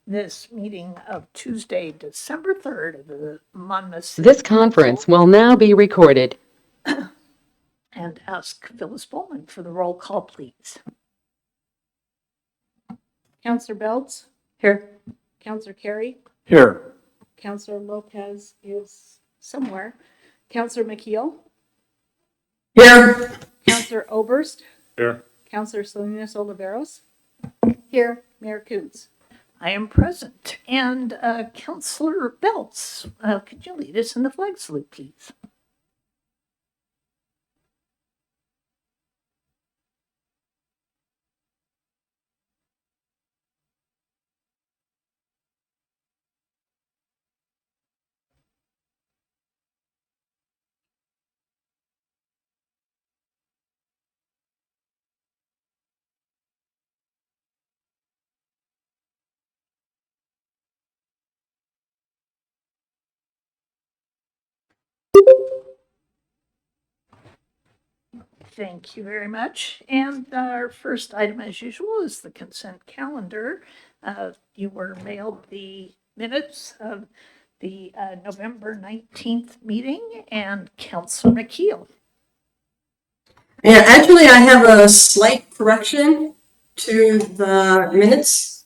this meeting of Tuesday, December 3rd of the Monmouth City This conference will now be recorded. and ask Phyllis Bowman for the roll call, please. Counselor Belts, Here. Counselor Carey, Here. Counselor Lopez is somewhere, Counselor McKeel, Here. Counselor Oberst, Here. Counselor Salinas Oliveros, here, Mayor Coontz. I am present. And Councillor Belts, could you lead us in the flag salute, please? Thank you very much. And our first item, as usual, is the consent calendar. You were mailed the minutes of the November 19th meeting, and Councillor McKeel. Yeah, actually, I have a slight correction to the minutes.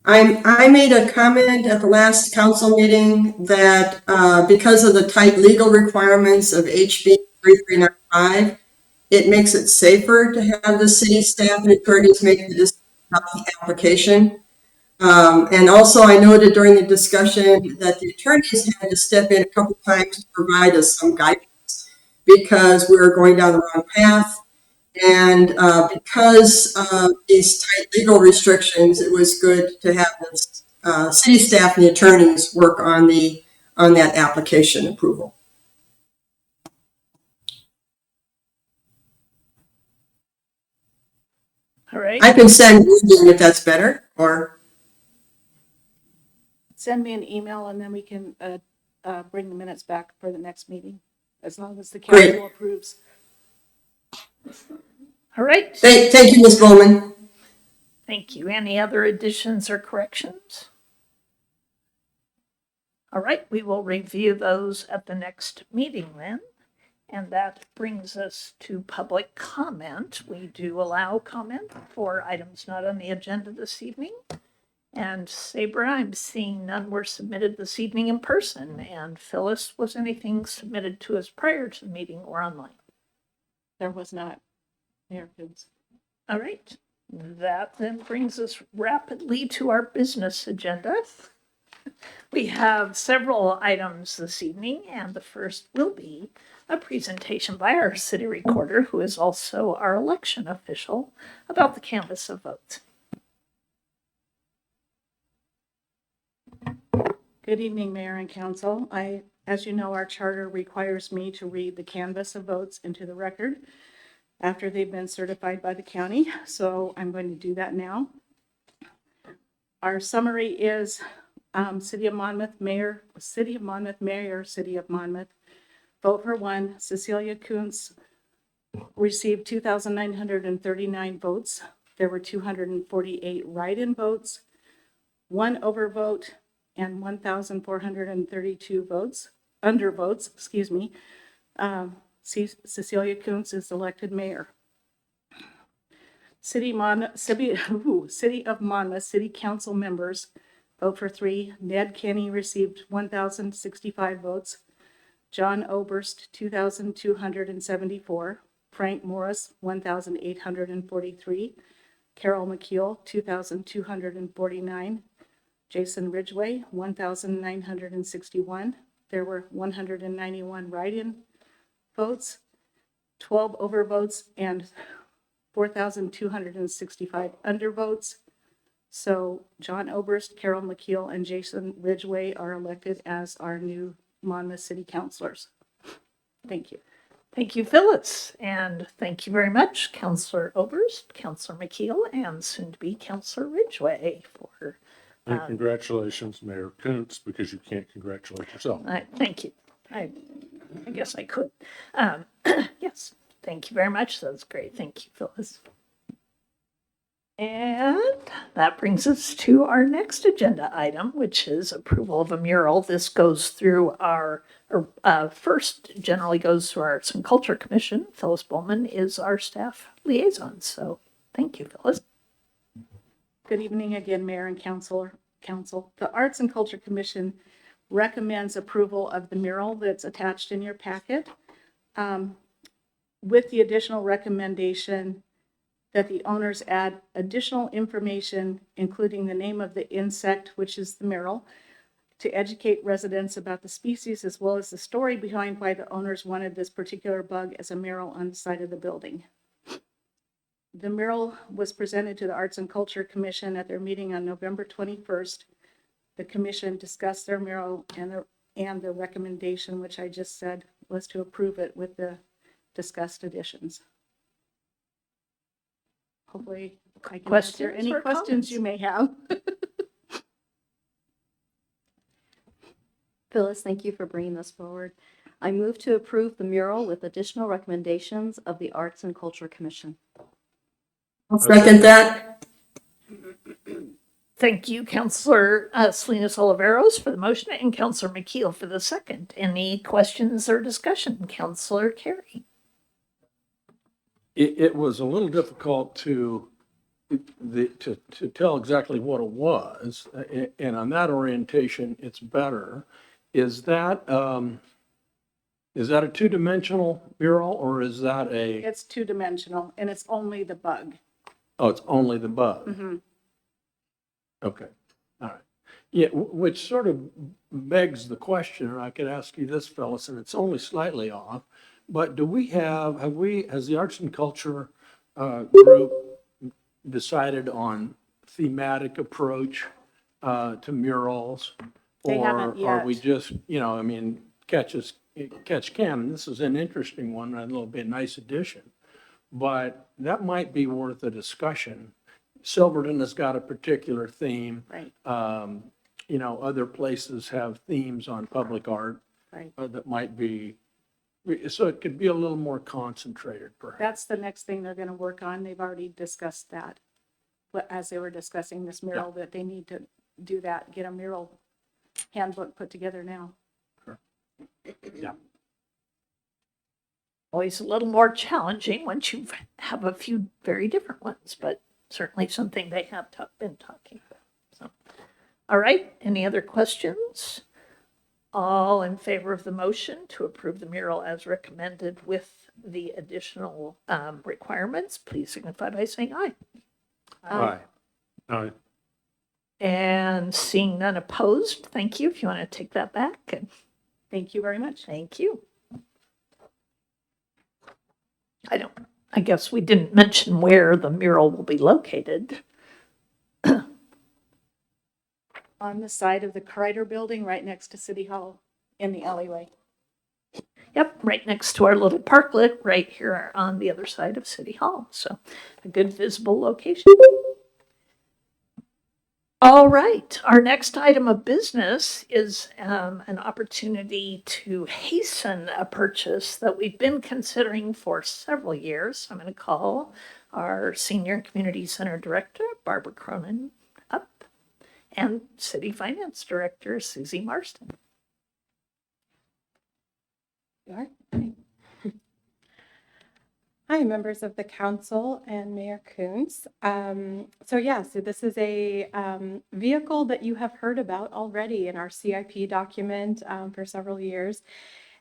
I made a comment at the last council meeting that because of the tight legal requirements of HB 3395, it makes it safer to have the city staff and attorneys make the decision about the application. And also, I noted during the discussion that the attorneys had to step in a couple times to provide us some guidance because we were going down the wrong path. And because of these tight legal restrictions, it was good to have the city staff and the attorneys work on that application approval. All right. I can send you if that's better, or Send me an email and then we can bring the minutes back for the next meeting, as long as the council Great. approves. All right. Thank you, Ms. Bowman. Thank you. Any other additions or corrections? All right, we will review those at the next meeting then. And that brings us to public comment. We do allow comment for items not on the agenda this evening. And Sabra, I'm seeing none were submitted this evening in person. And Phyllis, was anything submitted to us prior to the meeting or online? There was not, Mayor Coontz. All right, that then brings us rapidly to our business agenda. We have several items this evening, and the first will be a presentation by our city recorder, who is also our election official, about the canvass of votes. Good evening, Mayor and Council. As you know, our charter requires me to read the canvass of votes into the record after they've been certified by the county, so I'm going to do that now. Our summary is City of Monmouth Mayor, City of Monmouth Mayor, City of Monmouth. Vote for one, Cecilia Coontz received 2,939 votes. There were 248 write-in votes, 1 overvote, and 1,432 votes, undervotes, excuse me. Cecilia Coontz is elected mayor. City of Monmouth City Council members, vote for 3. Ned Kenny received 1,065 votes. John Oberst, 2,274. Frank Morris, 1,843. Carol McKeel, 2,249. Jason Ridgway, 1,961. There were 191 write-in votes, 12 overvotes, and 4,265 undervotes. So John Oberst, Carol McKeel, and Jason Ridgway are elected as our new Monmouth City Councilors. Thank you. Thank you, Phyllis, and thank you very much, Councillor Oberst, Councillor McKeel, and soon-to-be Councillor Ridgway for. And congratulations, Mayor Coontz, because you can't congratulate yourself. Thank you. I guess I could. Yes, thank you very much. That's great. Thank you, Phyllis. And that brings us to our next agenda item, which is approval of a mural. This goes through first generally goes through our Arts and Culture Commission. Phyllis Bowman is our staff liaison. So thank you, Phyllis. Good evening again, Mayor and Council. The Arts and Culture Commission recommends approval of the mural that's attached in your packet, with the additional recommendation that the owners add additional information, including the name of the insect, which is the mural, to educate residents about the species as well as the story behind why the owners wanted this particular bug as a mural on the side of the building. The mural was presented to the Arts and Culture Commission at their meeting on November 21st. The commission discussed their mural and the recommendation, which I just said was to approve it with the discussed additions. Hopefully I can answer Questions any or questions comments? you may have. Phyllis, thank you for bringing this forward. I move to approve the mural with additional recommendations of the Arts and Culture Commission. I'll second that. Thank you, Councillor Salinas Oliveros for the motion and Councillor McKeel for the second. Any questions or discussion? Councillor Carey. It was a little difficult to tell exactly what it was, and on that orientation, it's better. Is that a two-dimensional mural, or is that It's two-dimensional and it's only the bug. oh, it's only the bug? Mhm. Okay, all right. Yeah, which sort of begs the question, and I could ask you this, Phyllis, and it's only slightly off, but has the Arts and Culture group decided on thematic approach to murals? They haven't Or are we yet. just, I mean, catch can, and this is an interesting one, a little bit nice addition, but that might be worth a discussion. Silverton has got a particular theme. Right, Other places have themes on public art right. that might be, so it could be a little more concentrated, perhaps. That's the next thing they're going to work on. They've already discussed that. But as they were discussing this mural, that they need to do that, get a mural handbook put together now. Yeah. Always a little more challenging once you have a few very different ones, but certainly something they have been talking about. So, all right, any other questions? All in favor of the motion to approve the mural as recommended with the additional requirements, please signify by saying aye. Aye. Aye. And seeing none opposed, thank you. If you want to take that back, and Thank you very much. thank you. I guess we didn't mention where the mural will be located. On the side of the Kreider Building, right next to City Hall, in the alleyway. Yep, right next to our little parklet, right here on the other side of City Hall. So a good visible location. All right, our next item of business is an opportunity to hasten a purchase that we've been considering for several years. I'm going to call our Senior and Community Center Director, Barbara Cronin, up, and City Finance Director, Susie Marston. You are? Hi, members of the council and Mayor Coons. So this is a vehicle that you have heard about already in our CIP document for several years.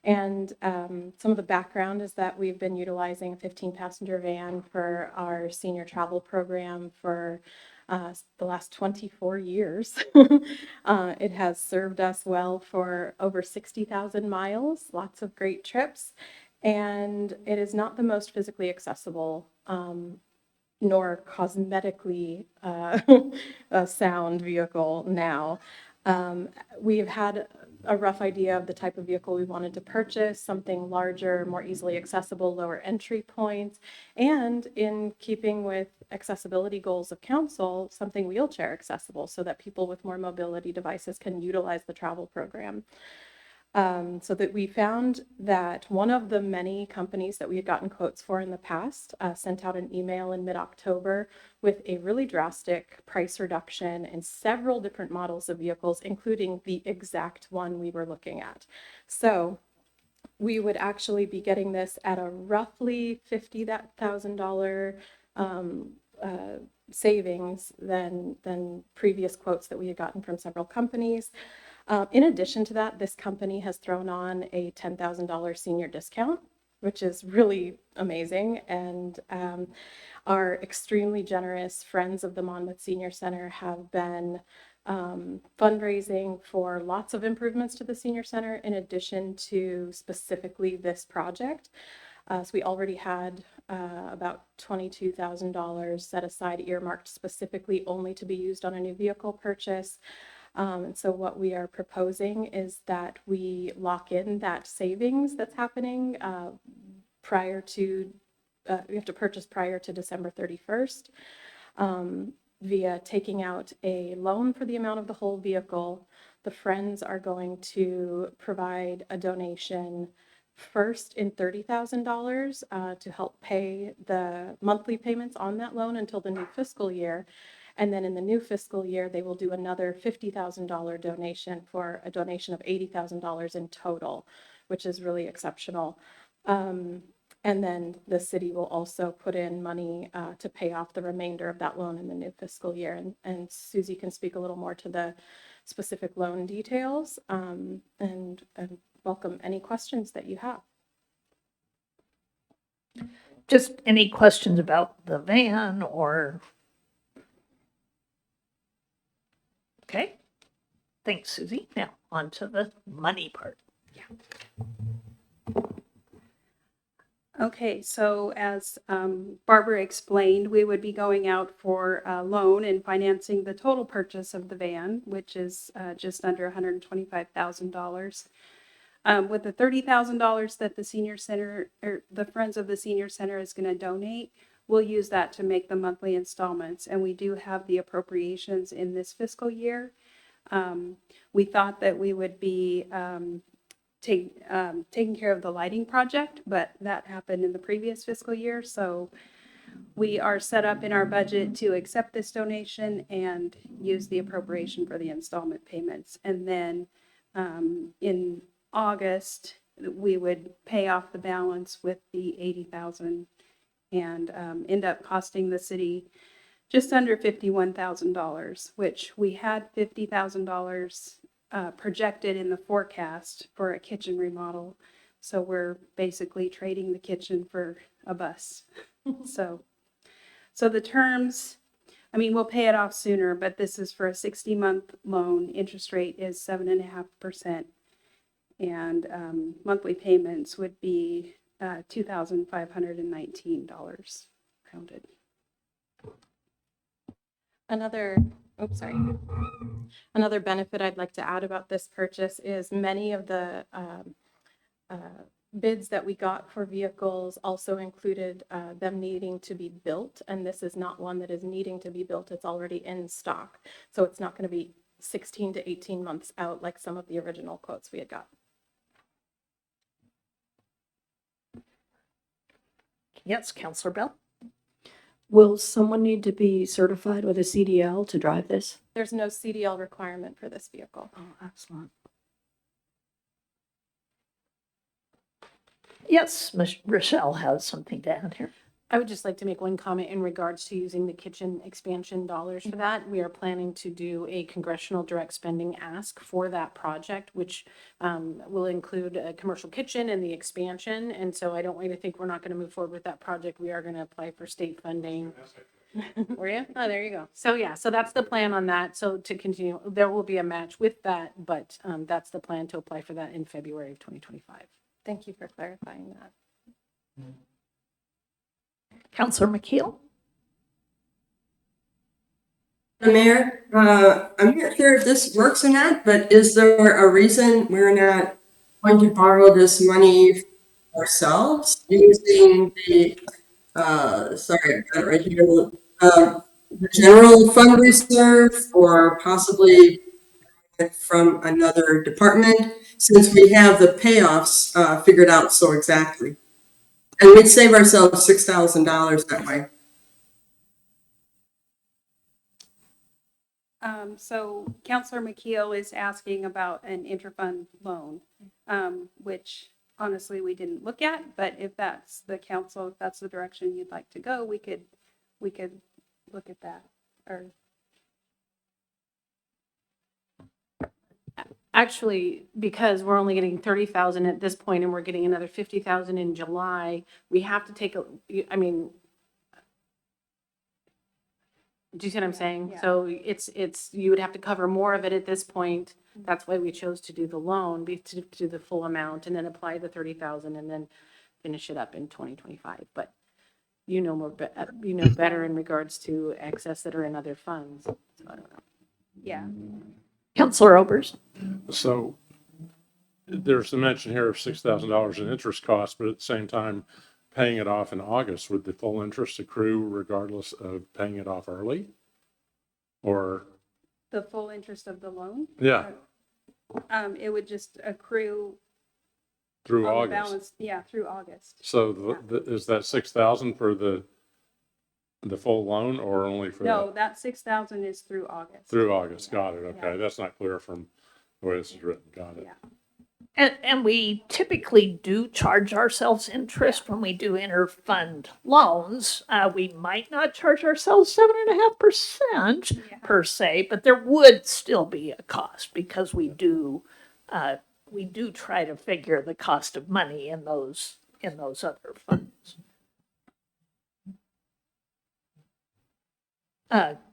And some of the background is that we've been utilizing a 15-passenger van for our senior travel program for the last 24 years. It has served us well for over 60,000 miles, lots of great trips, and it is not the most physically accessible nor cosmetically a sound vehicle now. We have had a rough idea of the type of vehicle we wanted to purchase, something larger, more easily accessible, lower entry points, and in keeping with accessibility goals of council, something wheelchair accessible so that people with more mobility devices can utilize the travel program. So that we found that one of the many companies that we had gotten quotes for in the past sent out an email in mid-October with a really drastic price reduction in several different models of vehicles, including the exact one we were looking at. So we would actually be getting this at a roughly $50,000 savings than previous quotes that we had gotten from several companies. In addition to that, this company has thrown on a $10,000 senior discount, which is really amazing. And our extremely generous friends of the Monmouth Senior Center have been fundraising for lots of improvements to the senior center in addition to specifically this project. So we already had about $22,000 set aside earmarked specifically only to be used on a new vehicle purchase. And so what we are proposing is that we lock in that savings that's happening prior to, we have to purchase prior to December 31st via taking out a loan for the amount of the whole vehicle. The Friends are going to provide a donation first in $30,000 to help pay the monthly payments on that loan until the new fiscal year. And then in the new fiscal year, they will do another $50,000 donation for a donation of $80,000 in total, which is really exceptional. And then the city will also put in money to pay off the remainder of that loan in the new fiscal year. And Susie can speak a little more to the specific loan details and welcome any questions that you have. Just any questions about the van or? Okay, thanks, Susie. Now on to the money part. Okay, so as Barbara explained, we would be going out for a loan and financing the total purchase of the van, which is just under $125,000. With the $30,000 that the senior center or the Friends of the Senior Center is going to donate, we'll use that to make the monthly installments. And we do have the appropriations in this fiscal year. We thought that we would be taking care of the lighting project, but that happened in the previous fiscal year. So we are set up in our budget to accept this donation and use the appropriation for the installment payments. And then in August, we would pay off the balance with the $80,000 and end up costing the city just under $51,000, which we had $50,000 projected in the forecast for a kitchen remodel. So we're basically trading the kitchen for a bus. So the terms, I mean, we'll pay it off sooner, but this is for a 60-month loan. Interest rate is 7.5%. And monthly payments would be $2,519 rounded. Another benefit I'd like to add about this purchase is many of the bids that we got for vehicles also included them needing to be built. And this is not one that is needing to be built. It's already in stock. So it's not going to be 16 to 18 months out like some of the original quotes we had got. Yes, Counselor Bell. Will someone need to be certified with a CDL to drive this? There's no CDL requirement for this vehicle. Oh, excellent. Yes, Rochelle has something to add here. I would just like to make one comment in regards to using the kitchen expansion dollars for that. We are planning to do a congressional direct spending ask for that project, which will include a commercial kitchen and the expansion. And so I don't want you to think we're not going to move forward with that project. We are going to apply for state funding. Were you? Oh, there you go. So yeah, so that's the plan on that. So to continue, there will be a match with that, but that's the plan to apply for that in February of 2025. Thank you for clarifying that. Counselor McKeel. Mayor, I'm not sure if this works or not, but is there a reason we're not going to borrow this money ourselves using the, sorry, I've got it right here, the general fund reserve or possibly from another department, since we have the payoffs figured out so exactly. And we'd save ourselves $6,000 that way. So Counselor McKeel is asking about an interfund loan, which honestly we didn't look at, but if that's the council, if that's the direction you'd like to go, we could look at that. Or Actually, because we're only getting 30,000 at this point and we're getting another 50,000 in July, we have to take I mean, do you see what I'm saying? Yeah. So you would have to cover more of it at this point. That's why we chose to do the loan, to do the full amount and then apply the 30,000 and then finish it up in 2025. But you know more, you know better in regards to excess that are in other funds. So I don't know. yeah, Counselor Obers? So there's a mention here of $6,000 in interest costs, but at the same time, paying it off in August, would the full interest accrue regardless of paying it off early? Or, the full interest of the loan. yeah, It would just accrue through on the August. balance. Yeah, through August. So is that 6,000 for the full loan or only for No, that? that 6,000 is through August. Through August, got it, okay. Yeah. That's not clear from the way this is written, got it. Yeah. And we typically do charge ourselves interest when we do interfund loans. We might not charge ourselves 7.5% per se, but there would still be a cost because we do try to figure the cost of money in those other funds.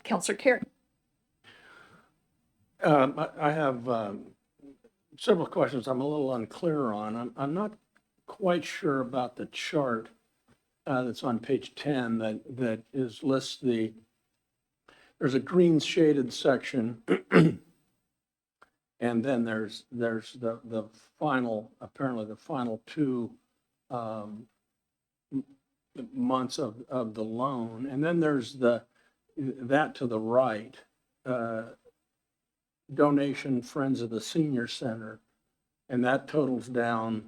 Counselor Carey. I have several questions I'm a little unclear on. I'm not quite sure about the chart that's on page 10 that lists there's a green shaded section. And then there's the final, apparently the final 2 months of the loan. And then there's that to the right, donation Friends of the Senior Center. And that totals down,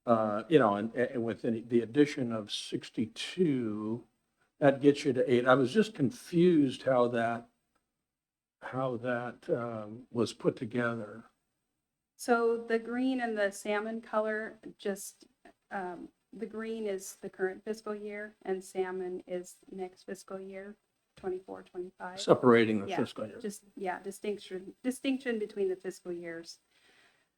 and with the addition of 62, that gets you to 8. I was just confused how that was put together. So the green and the salmon color, just the green is the current fiscal year and salmon is next fiscal year, 24, 25. Separating the Yeah, fiscal year. just, yeah, distinction between the fiscal years.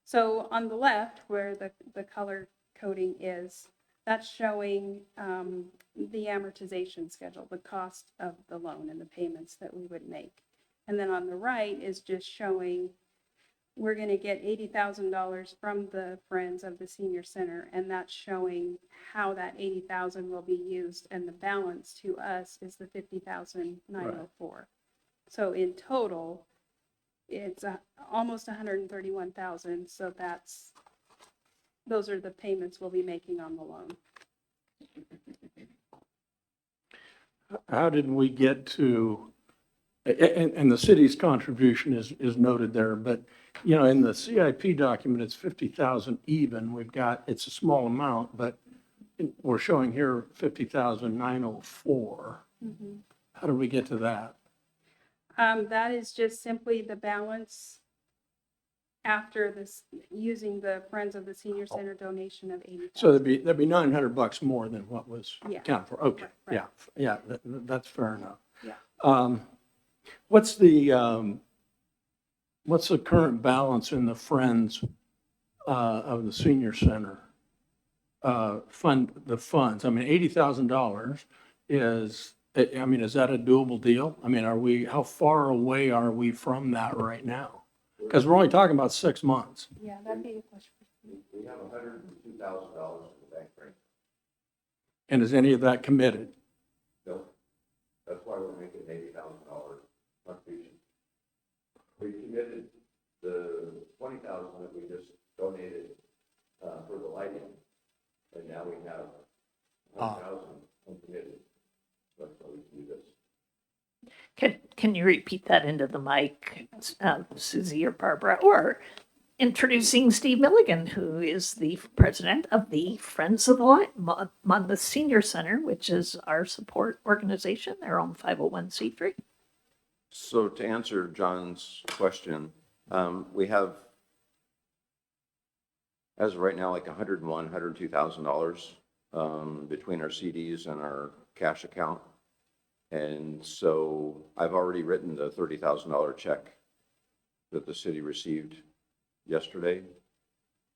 So on the left, where the color coding is, that's showing the amortization schedule, the cost of the loan and the payments that we would make. And then on the right is just showing we're going to get $80,000 from the Friends of the Senior Center, and that's showing how that $80,000 will be used, and the balance to us is the $50,904. So in total, it's almost $131,000. So those are the payments we'll be making on the loan. How did we get to, and the city's contribution is noted there, but, in the CIP document, it's 50,000 even. It's a small amount, but we're showing here 50,904. Mm-hmm. How did we get to that? That is just simply the balance after this, using the Friends of the Senior Center donation of $80,000. So there'd be $900 more than what was Yeah. accounted for. Okay, Right. yeah, that's fair enough. Yeah. What's the current balance in the Friends of the Senior Center the funds? I mean, $80,000 is that a doable deal? I mean, how far away are we from that right now? Because we're only talking about 6 months. Yeah, that'd be a question. We have $102,000 in the bank right And is any of that committed? now. That's why we're making $80,000 contribution. We committed the $20,000 that we just donated for the lighting, and now we have $100,000 uncommitted. That's why we do this. Can you repeat that into the mic, Susie or Barbara? Or introducing Steve Milligan, who is the president of the Friends of the Monmouth Senior Center, which is our support organization, their own 501c3. So to answer John's question, we have, as of right now, like $101,000, $102,000 between our CDs and our cash account. And so I've already written the $30,000 check that the city received yesterday.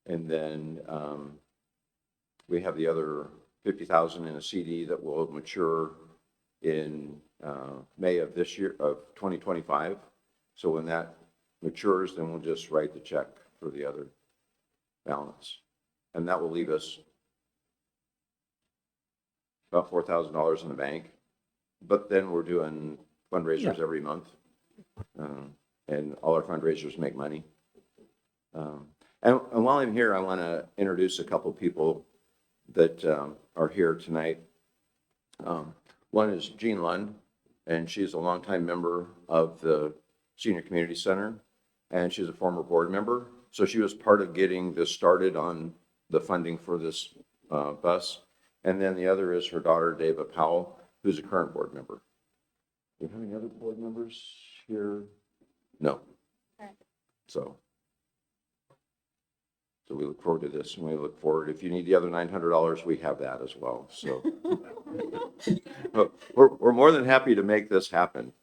And then we have the other $50,000 in a CD that will mature in May of this year, of 2025. So when that matures, then we'll just write the check for the other balance. And that will leave us about $4,000 in the bank. But then we're doing fundraisers every month. And all our fundraisers make money. And while I'm here, I want to introduce a couple people that are here tonight. One is Jean Lund, and she's a longtime member of the Senior Community Center, and she's a former board member. So she was part of getting this started on the funding for this bus. And then the other is her daughter, Dava Powell, who's a current board member. Do you have any other board members here? No. So we look forward to this, and we look forward, if you need the other $900, we have that as well. So we're more than happy to make this happen.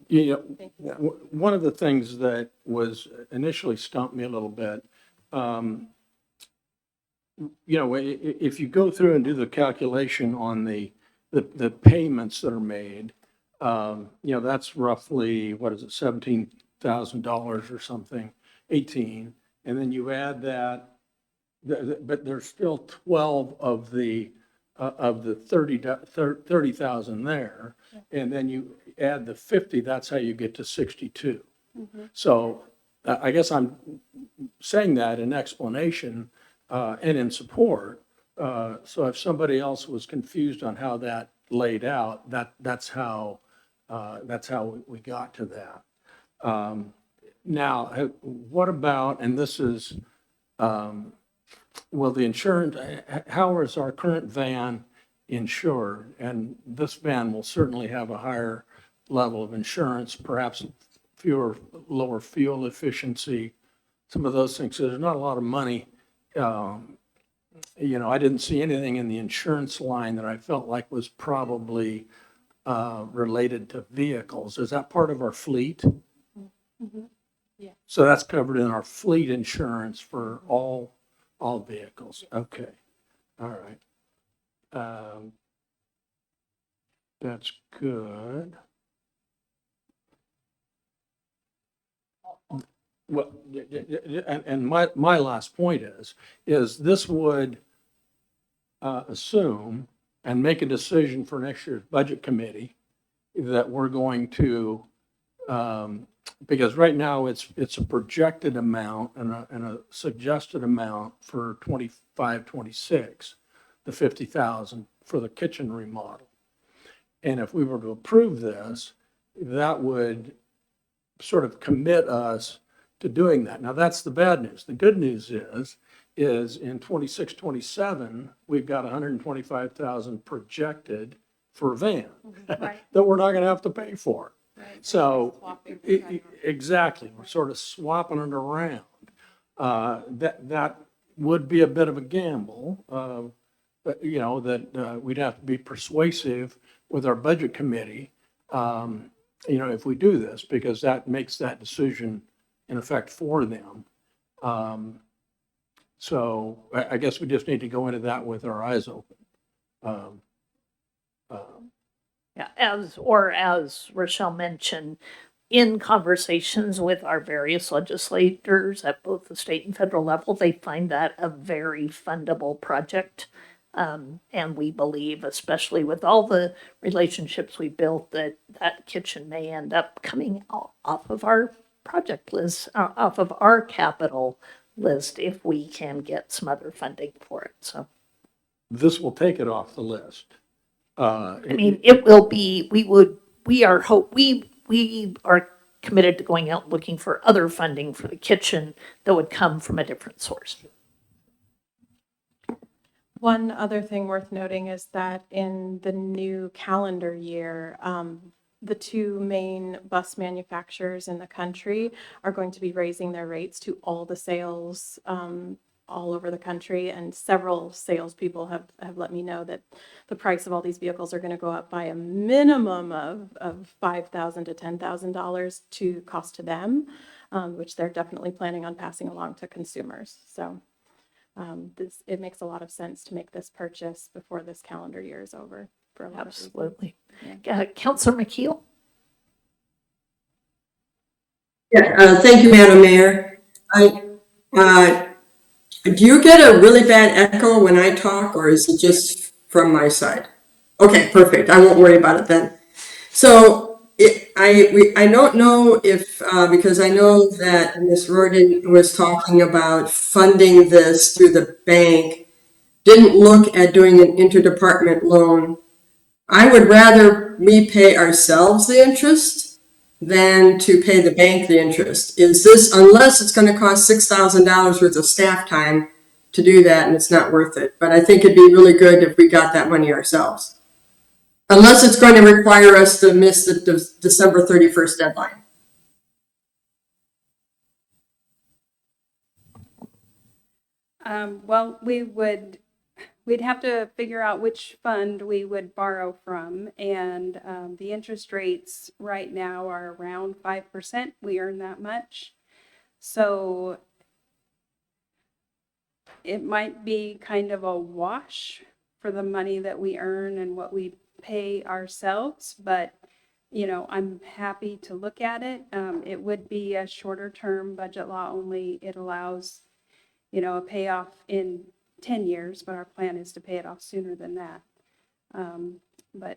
You know, one of the things that was initially stumped me a little bit, you know, if you go through and do the calculation on the payments that are made, you know, that's roughly, what is it, $17,000 or something, 18. And then you add that, but there's still 12 of the 30,000 there. And then you add the 50, that's how you get to 62. So I guess I'm saying that in explanation and in support. So if somebody else was confused on how that laid out, that's how we got to that. Now, what about, and this is, well, the insurance, how is our current van insured? And this van will certainly have a higher level of insurance, perhaps lower fuel efficiency, some of those things. So there's not a lot of money. You know, I didn't see anything in the insurance line that I felt like was probably related to vehicles. Is that part of our fleet? Yeah. So that's covered in our fleet insurance for all vehicles. Okay. All right. That's good. Well, and my last point is this would assume and make a decision for next year's budget committee that we're going to, because right now it's a projected amount and a suggested amount for 25, 26, the 50,000 for the kitchen remodel. And if we were to approve this, that would sort of commit us to doing that. Now, that's the bad news. The good news is in 26, 27, we've got 125,000 projected for a van that we're not going to have to pay for. So exactly, we're sort of swapping it around. That would be a bit of a gamble, but you know, that we'd have to be persuasive with our budget committee, you know, if we do this, because that makes that decision in effect for them. So I guess we just need to go into that with our eyes open. Yeah, as Rochelle mentioned, in conversations with our various legislators at both the state and federal level, they find that a very fundable project. And we believe, especially with all the relationships we built, that that kitchen may end up coming off of our project list, off of our capital list, if we can get some other funding for it. So this will take it off the list. I mean, it will be, we would we are committed to going out looking for other funding for the kitchen that would come from a different source. One other thing worth noting is that in the new calendar year, the two main bus manufacturers in the country are going to be raising their rates to all the sales all over the country. And several salespeople have let me know that the price of all these vehicles are going to go up by a minimum of $5,000 to $10,000 to cost to them, which they're definitely planning on passing along to consumers. So it makes a lot of sense to make this purchase before this calendar year is over for a lot of reasons. Absolutely. Councilor McKeel? Yeah, thank you, Madam Mayor. Do you get a really bad echo when I talk, or is it just from my side? Okay, perfect. I won't worry about it then. So I don't know if, because I know that Ms. Rorden was talking about funding this through the bank, didn't look at doing an interdepartment loan. I would rather we pay ourselves the interest than to pay the bank the interest. Is this, unless it's going to cost $6,000 worth of staff time to do that, and it's not worth it. But I think it'd be really good if we got that money ourselves. Unless it's going to require us to miss the December 31st deadline. Well, we'd have to figure out which fund we would borrow from, and the interest rates right now are around 5%. We earn that much. So it might be kind of a wash for the money that we earn and what we pay ourselves, but I'm happy to look at it. It would be a shorter term budget law only. It allows, a payoff in 10 years, but our plan is to pay it off sooner than that. And the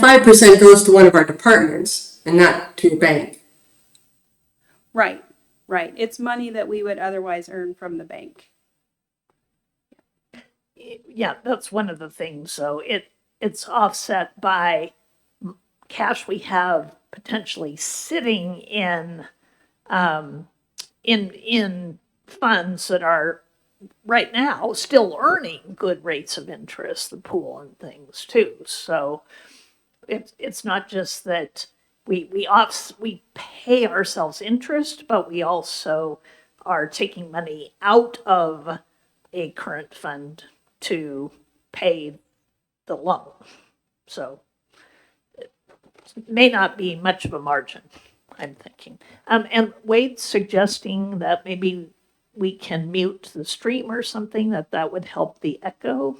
5% goes to one of our departments and not to a bank. Right. It's money that we would otherwise earn from the bank. Yeah, that's one of the things. So it's offset by cash we have potentially sitting in funds that are right now still earning good rates of interest, the pool and things too. So it's not just that we pay ourselves interest, but we also are taking money out of a current fund to pay the loan. So it may not be much of a margin, I'm thinking. And Wade's suggesting that maybe we can mute the stream or something, that would help the echo.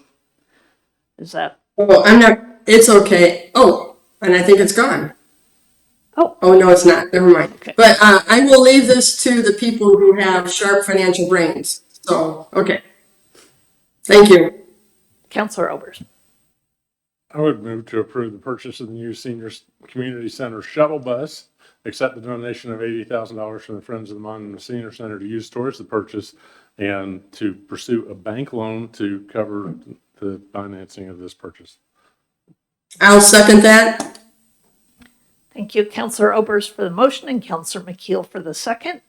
Is that? Oh, it's okay. Oh, and I think it's gone. Oh, no, it's not. Never mind. Okay. But I will leave this to the people who have sharp financial brains. So, okay. Thank you. Councilor Obers. I would move to approve the purchase of the new Senior Community Center shuttle bus, accept the donation of $80,000 from the Friends of the Monument Senior Center to use towards the purchase, and to pursue a bank loan to cover the financing of this purchase. I'll second that. Thank you, Councilor Obers for the motion and Councilor McKeel for the second.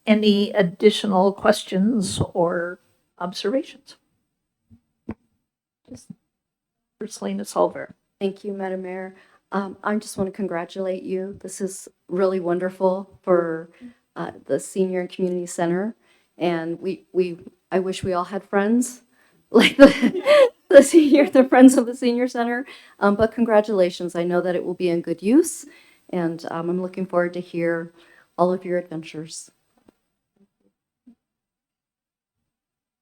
Any additional questions or observations? Selena Solver. Thank you, Madam Mayor. I just want to congratulate you. This is really wonderful for the Senior and Community Center. And I wish we all had friends like the Friends of the Senior Center. But congratulations. I know that it will be in good use. And I'm looking forward to hear all of your adventures.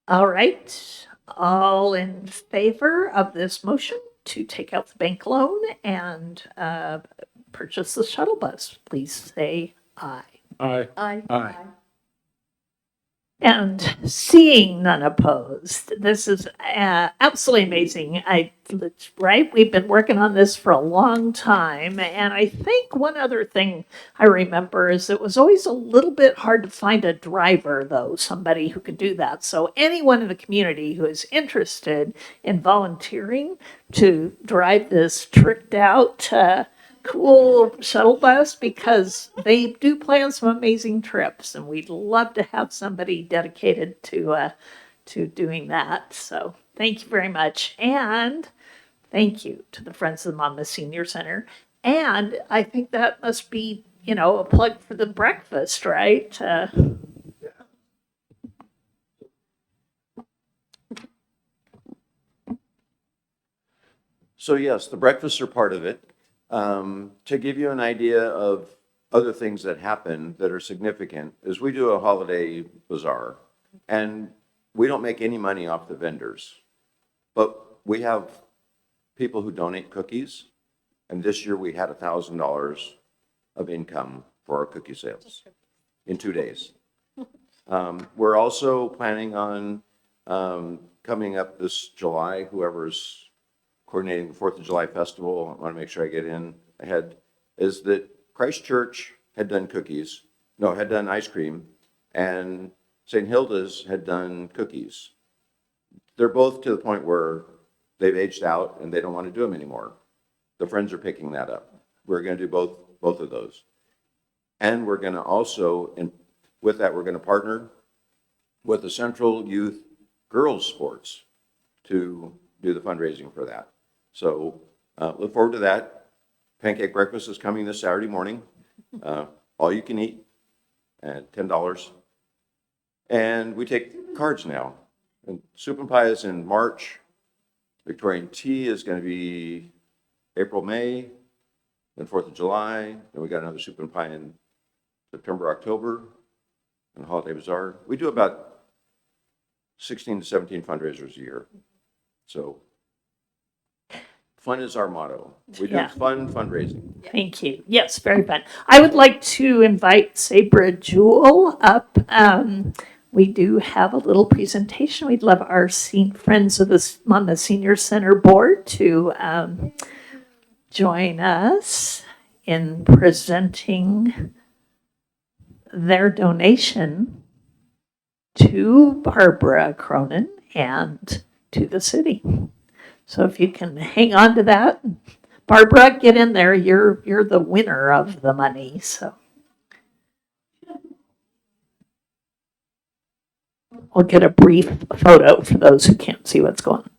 All right. All in favor of this motion to take out the bank loan and purchase the shuttle bus, please say aye. Aye. Aye. Aye. And seeing none opposed, this is absolutely amazing. Right? We've been working on this for a long time. And I think one other thing I remember is it was always a little bit hard to find a driver, though, somebody who could do that. So anyone in the community who is interested in volunteering to drive this tricked out, cool shuttle bus, because they do plan some amazing trips, and we'd love to have somebody dedicated to doing that. So thank you very much, and thank you to the Friends of the Monmouth Senior Center. And I think that must be, a plug for the breakfast, right? So yes, the breakfasts are part of it. To give you an idea of other things that happen that are significant is we do a holiday bazaar, and we don't make any money off the vendors, but we have people who donate cookies, and this year we had $1,000 of income for our cookie sales in 2 days. We're also planning on coming up this July, whoever's coordinating the 4th of July festival, I want to make sure I get in ahead, is that Christ Church had done ice cream, and St. Hilda's had done cookies. They're both to the point where they've aged out and they don't want to do them anymore. The Friends are picking that up. We're going to do both of those. And we're going to also, and with that, we're going to partner with the Central Youth Girls Sports to do the fundraising for that. So look forward to that. Pancake breakfast is coming this Saturday morning. All you can eat at $10. And we take cards now. And soup and pie is in March. Victorian tea is going to be April, May, then 4th of July. Then we got another soup and pie in September, October, and holiday bazaar. We do about 16 to 17 fundraisers a year. So fun is our motto. We do Yeah. fun fundraising. Thank you. Yes, very fun. I would like to invite Sabra Jewell up. We do have a little presentation. We'd love our Friends of the Monmouth Senior Center Board to join us in presenting their donation to Barbara Cronin and to the city. So if you can hang on to that, Barbara, get in there. You're the winner of the money. So we'll get a brief photo for those who can't see what's going on.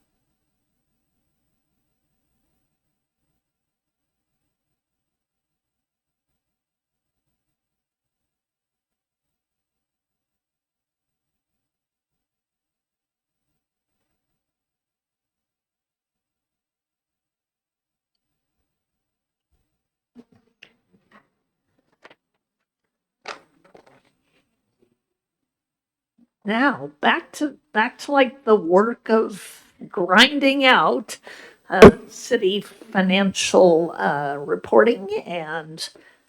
Now back to like the work of grinding out city financial reporting and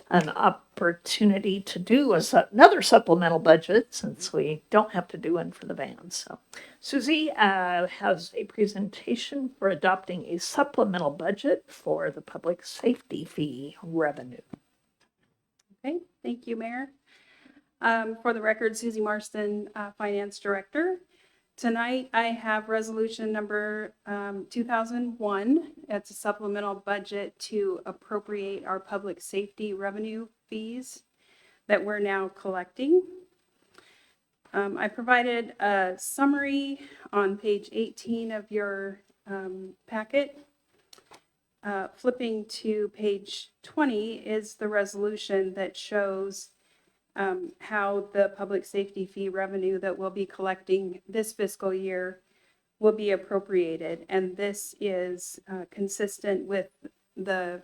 an opportunity to do another supplemental budget since we don't have to do one for the band. So Susie has a presentation for adopting a supplemental budget for the public safety fee revenue. Okay, thank you, Mayor. For the record, Susie Marston, Finance Director. Tonight, I have resolution number 2001. It's a supplemental budget to appropriate our public safety revenue fees that we're now collecting. I provided a summary on page 18 of your packet. Flipping to page 20 is the resolution that shows how the public safety fee revenue that we'll be collecting this fiscal year will be appropriated. And this is consistent with the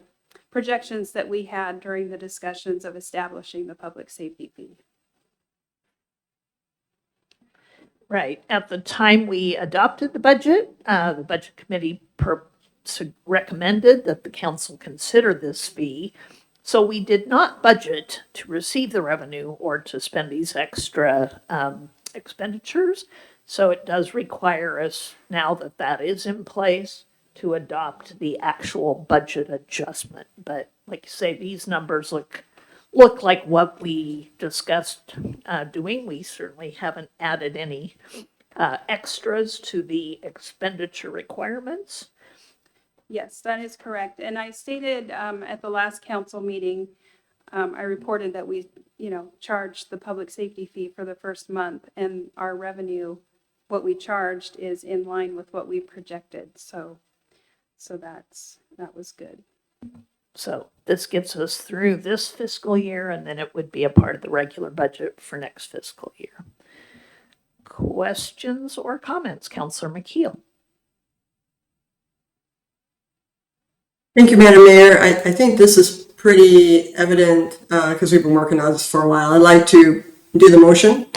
projections that we had during the discussions of establishing the public safety fee. Right. At the time we adopted the budget committee recommended that the council consider this fee. So we did not budget to receive the revenue or to spend these extra expenditures. So it does require us, now that that is in place, to adopt the actual budget adjustment. But like you say, these numbers look like what we discussed doing. We certainly haven't added any extras to the expenditure requirements. Yes, that is correct. And I stated at the last council meeting, I reported that we, charged the public safety fee for the first month, and our revenue, what we charged, is in line with what we projected. So that was good. So this gets us through this fiscal year, and then it would be a part of the regular budget for next fiscal year. Questions or comments, Councillor McKeel? Thank you, Madam Mayor. I think this is pretty evident because we've been working on this for a while. I'd like to do the motion.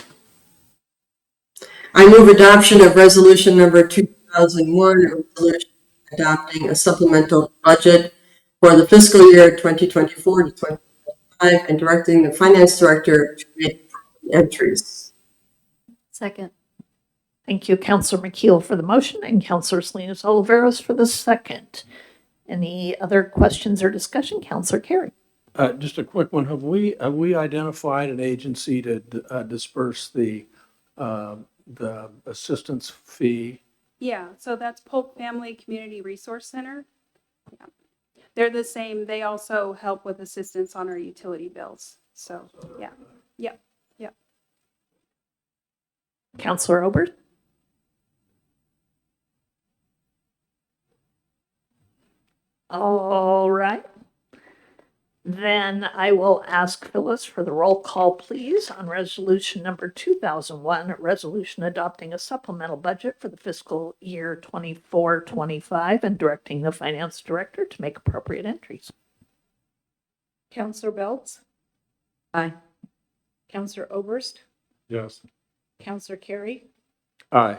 I move adoption of resolution number 2001, a resolution adopting a supplemental budget for the fiscal year 2024 to 2025 and directing the finance director to make entries. Second. Thank you, Councillor McKeel, for the motion, and Councillor Salinas Oliveros for the second. Any other questions or discussion? Councillor Carey. Just a quick one. Have we identified an agency to disperse the assistance fee? Yeah, so that's Polk Family Community Resource Center. Yeah. They're the same. They also help with assistance on our utility bills. So, yeah. Yep. Yep. Councillor Obert. All right. Then I will ask Phyllis for the roll call, please, on resolution number 2001, a resolution adopting a supplemental budget for the fiscal year 24-25 and directing the finance director to make appropriate entries. Counselor Belts, Aye. Counselor Oberst, Yes. Counselor Carey, Aye.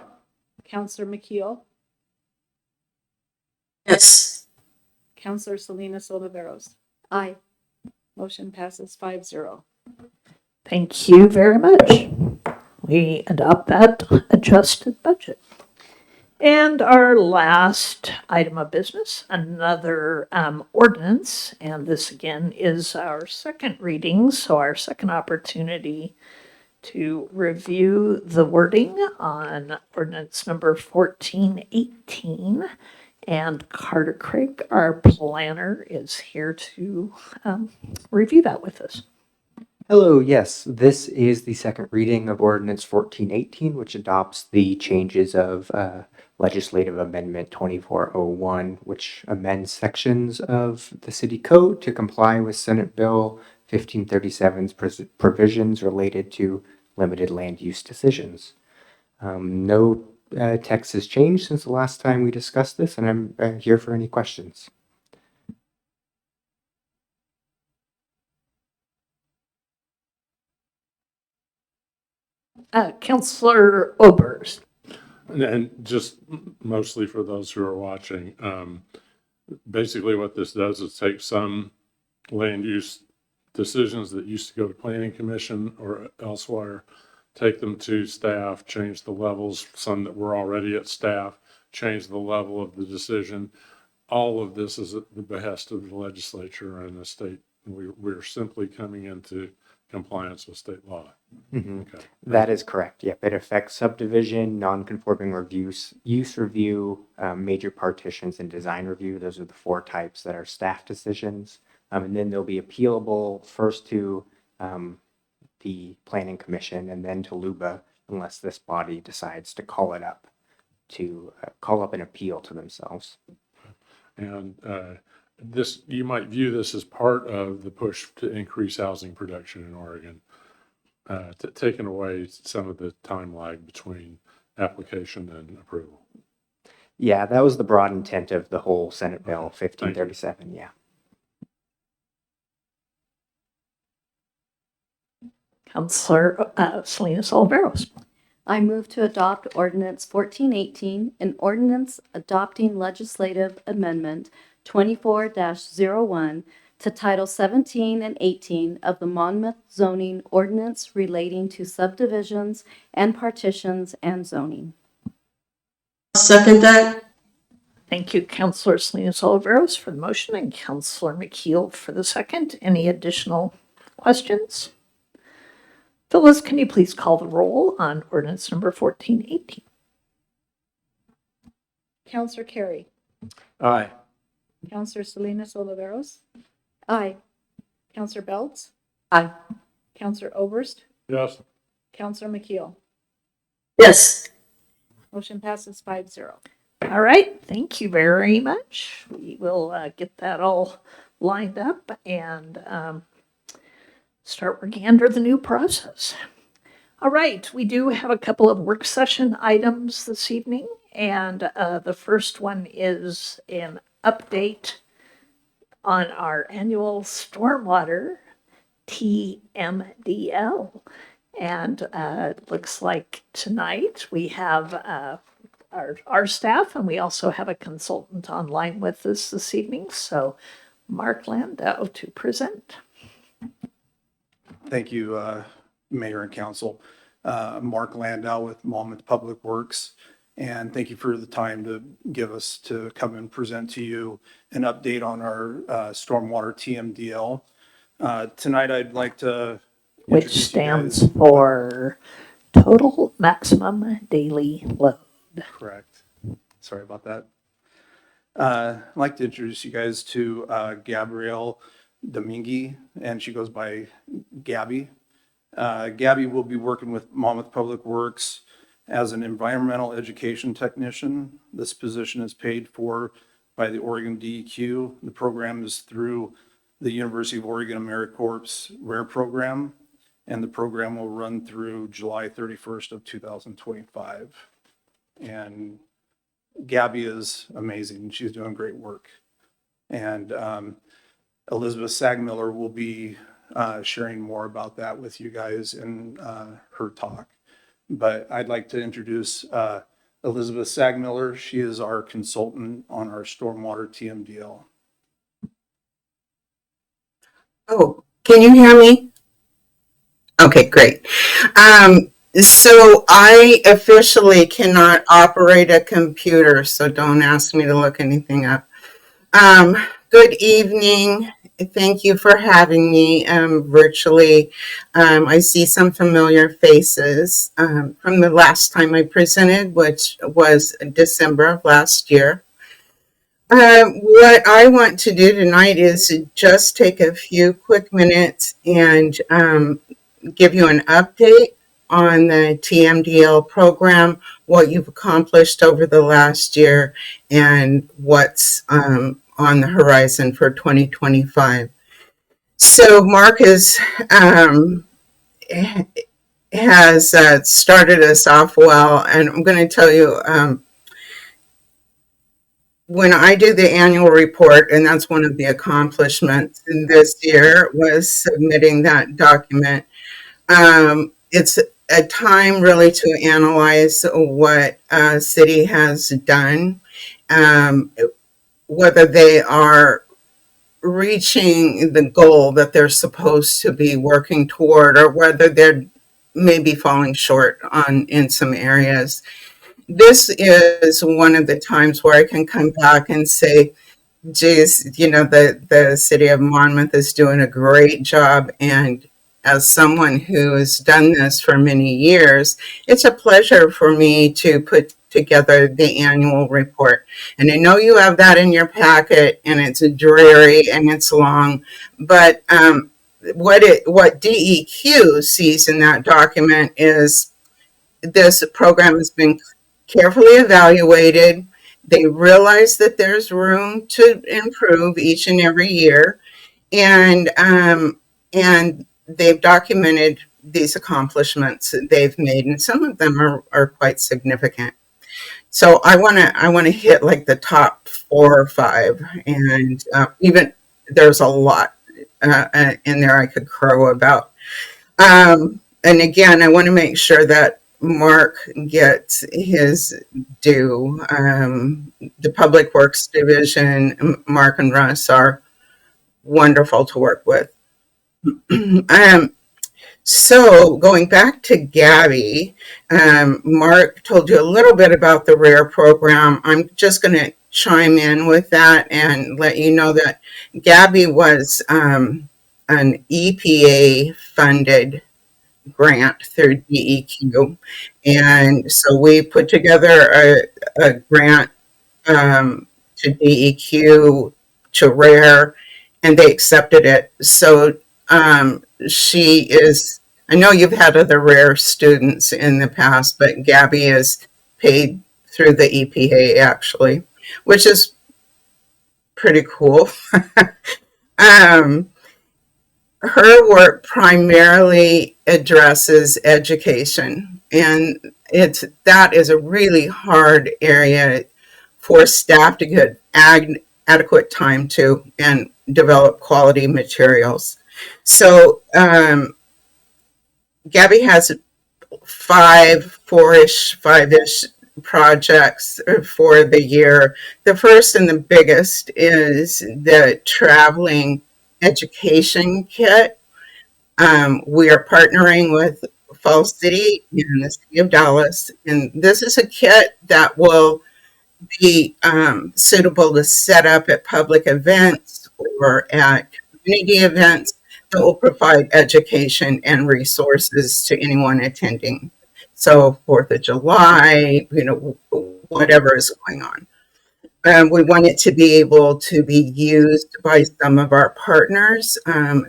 Counselor McKeel, Yes. Counselor Salinas Oliveros. Aye. Motion passes 5-0. Thank you very much. We adopt that adjusted budget. And our last item of business, another ordinance, and this again is our second reading, so our second opportunity to review the wording on ordinance number 1418. And Carter Craig, our planner, is here to review that with us. Hello, yes, this is the second reading of Ordinance 1418, which adopts the changes of Legislative Amendment 2401, which amends sections of the City Code to comply with Senate Bill 1537's provisions related to limited land use decisions. No text has changed since the last time we discussed this, and I'm here for any questions. Councillor Oberst. And just mostly for those who are watching, basically what this does is take some land use decisions that used to go to planning commission or elsewhere, take them to staff, change the levels, some that were already at staff, change the level of the decision. All of this is at the behest of the legislature and the state. We're simply coming into compliance with state law. Mm-hmm. Okay. That is correct. Yep, it affects subdivision, non-conforming reviews, use review, major partitions, and design review. Those are the four types that are staff decisions. And then they'll be appealable first to the Planning Commission and then to LUBA, unless this body decides to call it up, to call up an appeal to themselves. And this, you might view this as part of the push to increase housing production in Oregon, taking away some of the time lag between application and approval. Yeah, that was the broad intent of the whole Senate Bill 1537, yeah. Councillor Salinas Oliveros. I move to adopt Ordinance 1418, an ordinance adopting legislative amendment 24-01 to Title 17 and 18 of the Monmouth zoning ordinance relating to subdivisions and partitions and zoning. Second that. Thank you, Counselor Salinas Oliveros for the motion and Counselor McKeel for the second. Any additional questions? Phyllis, can you please call the roll on ordinance number 1418? Counselor Carey, Aye. Counselor Salinas Oliveros, Aye. Counselor Beltz, Aye. Counselor Oberst, Yes. Counselor McKeel. Yes. Motion passes 5-0. All right, thank you very much. We will get that all lined up and start working under the new process. All right, we do have a couple of work session items this evening, and the first one is an update on our annual stormwater TMDL. And it looks like tonight we have our staff, and we also have a consultant online with us this evening. So Mark Landau to present. Thank you, Mayor and Council. Mark Landau with Monmouth Public Works. And thank you for the time to give us to come and present to you an update on our stormwater TMDL. Tonight, I'd like to Which introduce you stands guys- for Total Maximum Daily Load. Correct. Sorry about that. I'd like to introduce you guys to Gabrielle Domingue, and she goes by Gabby. Gabby will be working with Monmouth Public Works as an environmental education technician. This position is paid for by the Oregon DEQ. The program is through the University of Oregon AmeriCorps RARE program, and the program will run through July 31st of 2025. And Gabby is amazing. She's doing great work. And Elizabeth Sagmiller will be sharing more about that with you guys in her talk. But I'd like to introduce Elizabeth Sagmiller. She is our consultant on our stormwater TMDL. Oh, can you hear me? Okay, great. So I officially cannot operate a computer, so don't ask me to look anything up. Good evening. Thank you for having me virtually. I see some familiar faces from the last time I presented, which was December of last year. What I want to do tonight is just take a few quick minutes and give you an update on the TMDL program, what you've accomplished over the last year, and what's on the horizon for 2025. So Mark has started us off well, and I'm going to tell you, when I do the annual report, and that's one of the accomplishments in this year, was submitting that document. It's a time really to analyze what city has done, whether they are reaching the goal that they're supposed to be working toward, or whether they're maybe falling short in some areas. This is one of the times where I can come back and say, geez, you know, the city of Monmouth is doing a great job. And as someone who has done this for many years, it's a pleasure for me to put together the annual report. And I know you have that in your packet, and it's dreary and it's long, but what DEQ sees in that document is this program has been carefully evaluated. They realize that there's room to improve each and every year, and they've documented these accomplishments that they've made, and some of them are quite significant. So I want to hit like the top 4 or 5, and even there's a lot in there I could crow about. And again, I want to make sure that Mark gets his due. The Public Works Division, Mark and Russ are wonderful to work with. So going back to Gabby, Mark told you a little bit about the RARE program. I'm just going to chime in with that and let you know that Gabby was an EPA funded grant through DEQ. And so we put together a grant to DEQ, to RARE, and they accepted it. So she is, I know you've had other RARE students in the past, but Gabby is paid through the EPA actually, which is pretty cool. Her work primarily addresses education, and that is a really hard area for staff to get adequate time to and develop quality materials. So Gabby has five-ish projects for the year. The first and the biggest is the traveling education kit. We are partnering with Falls City and the City of Dallas, and this is a kit that will be suitable to set up at public events or at community events that will provide education and resources to anyone attending. So 4th of July, whatever is going on. We want it to be able to be used by some of our partners,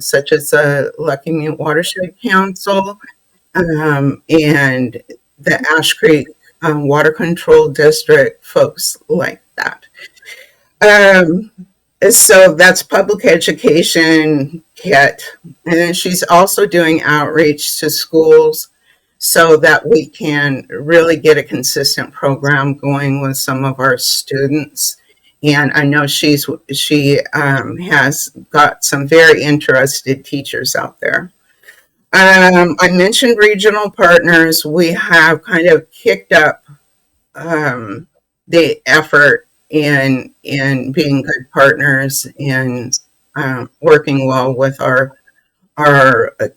such as the Lucky Mute Watershed Council and the Ash Creek Water Control District, folks like that. So that's public education kit. And then she's also doing outreach to schools so that we can really get a consistent program going with some of our students. And I know she has got some very interested teachers out there. I mentioned regional partners. We have kind of kicked up the effort in being good partners and working well with our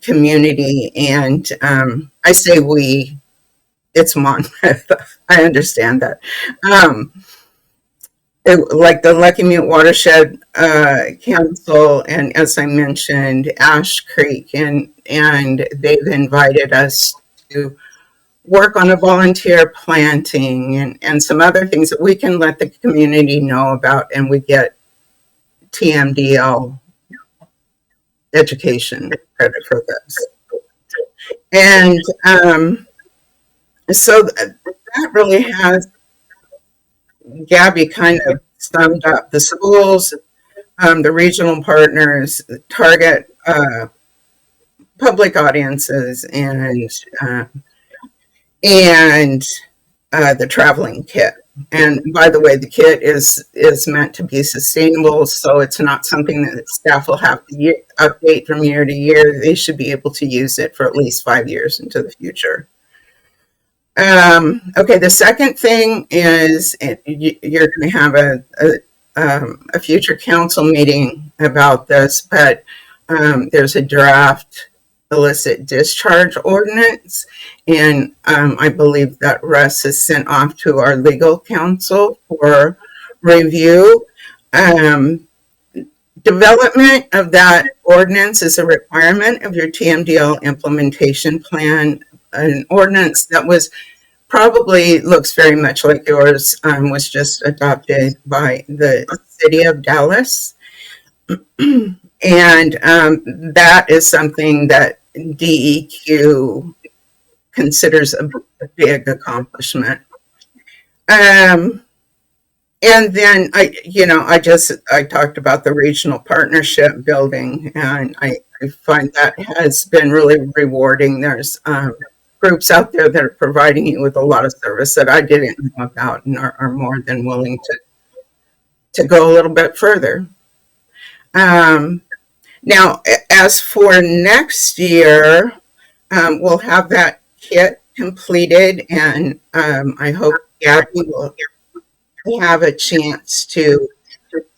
community. And I say we, it's Monmouth. I understand that. Like the Lucky Mute Watershed Council, and as I mentioned, Ash Creek, and they've invited us to work on a volunteer planting and some other things that we can let the community know about, and we get TMDL education credit for this. And so that really has Gabby kind of summed up the schools, the regional partners, target public audiences, and the traveling kit. And by the way, the kit is meant to be sustainable, so it's not something that staff will have to update from year to year. They should be able to use it for at least 5 years into the future. Okay, the second thing is you're going to have a future council meeting about this, but there's a draft illicit discharge ordinance, and I believe that Russ is sent off to our legal counsel for review. Development of that ordinance is a requirement of your TMDL implementation plan. An ordinance that was probably looks very much like yours was just adopted by the City of Dallas. And that is something that DEQ considers a big accomplishment. And then I talked about the regional partnership building, and I find that has been really rewarding. There's groups out there that are providing you with a lot of service that I didn't know about and are more than willing to go a little bit further. Now, as for next year, we'll have that kit completed, and I hope Gabby will have a chance to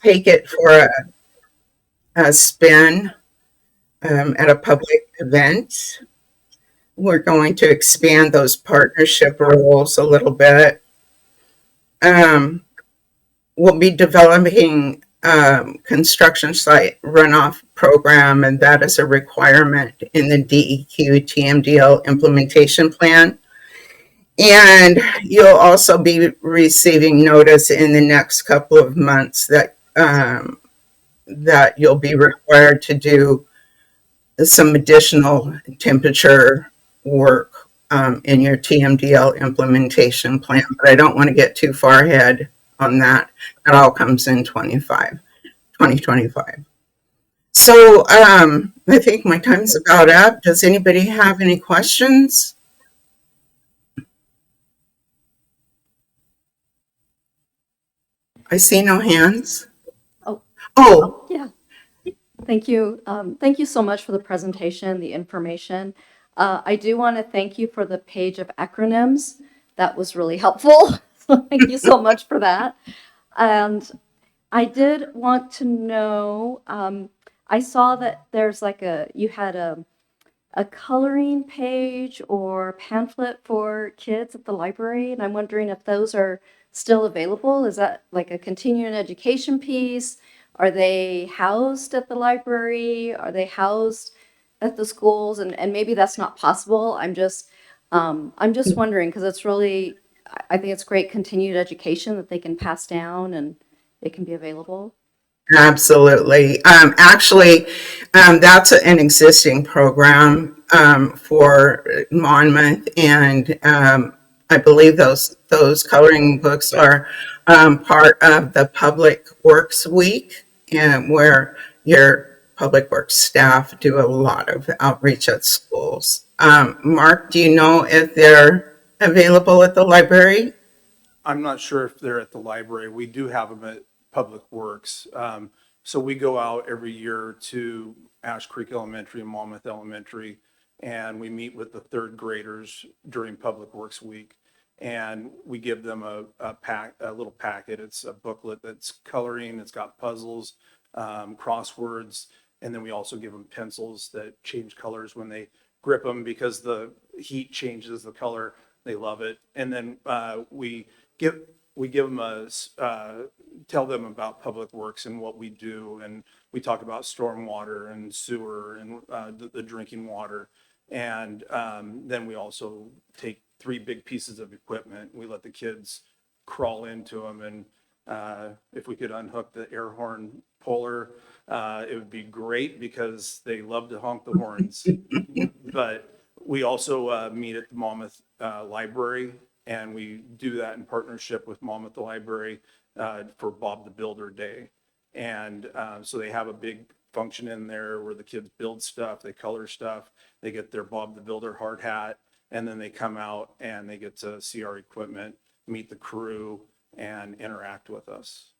take it for spin at a public event. We're going to expand those partnership roles a little bit. We'll be developing construction site runoff program, and that is a requirement in the DEQ TMDL implementation plan. And you'll also be receiving notice in the next couple of months that that you'll be required to do some additional temperature work in your TMDL implementation plan. But I don't want to get too far ahead on that. That all comes in 2025. So I think my time's about up. Does anybody have any questions? I see no hands. Oh. Yeah. Thank you. Thank you so much for the presentation, the information. I do want to thank you for the page of acronyms. That was really helpful. So thank you so much for that. And I did want to know, I saw that there's like you had a coloring page or pamphlet for kids at the library, and I'm wondering if those are still available. Is that like a continuing education piece? Are they housed at the library? Are they housed at the schools? And maybe that's not possible. I'm just wondering, because it's really, I think it's great continued education that they can pass down and it can be available. Absolutely. Actually, that's an existing program for Monmouth, and I believe those coloring books are part of the Public Works Week, and where your Public Works staff do a lot of outreach at schools. Mark, do you know if they're available at the library? I'm not sure if they're at the library. We do have them at Public Works. So we go out every year to Ash Creek Elementary and Monmouth Elementary, and we meet with the third graders during Public Works Week. And we give them a little packet. It's a booklet that's coloring. It's got puzzles, crosswords, and then we also give them pencils that change colors when they grip them, because the heat changes the color. They love it. And then we give them tell them about Public Works and what we do, and we talk about stormwater and sewer and the drinking water. And then we also take 3 big pieces of equipment. We let the kids crawl into them, and if we could unhook the air horn puller, it would be great, because they love to honk the horns. But we also meet at the Monmouth Library, and we do that in partnership with Monmouth Library for Bob the Builder Day. And so they have a big function in there where the kids build stuff, they color stuff, they get their Bob the Builder hard hat, and then they come out and they get to see our equipment, meet the crew, and interact with us.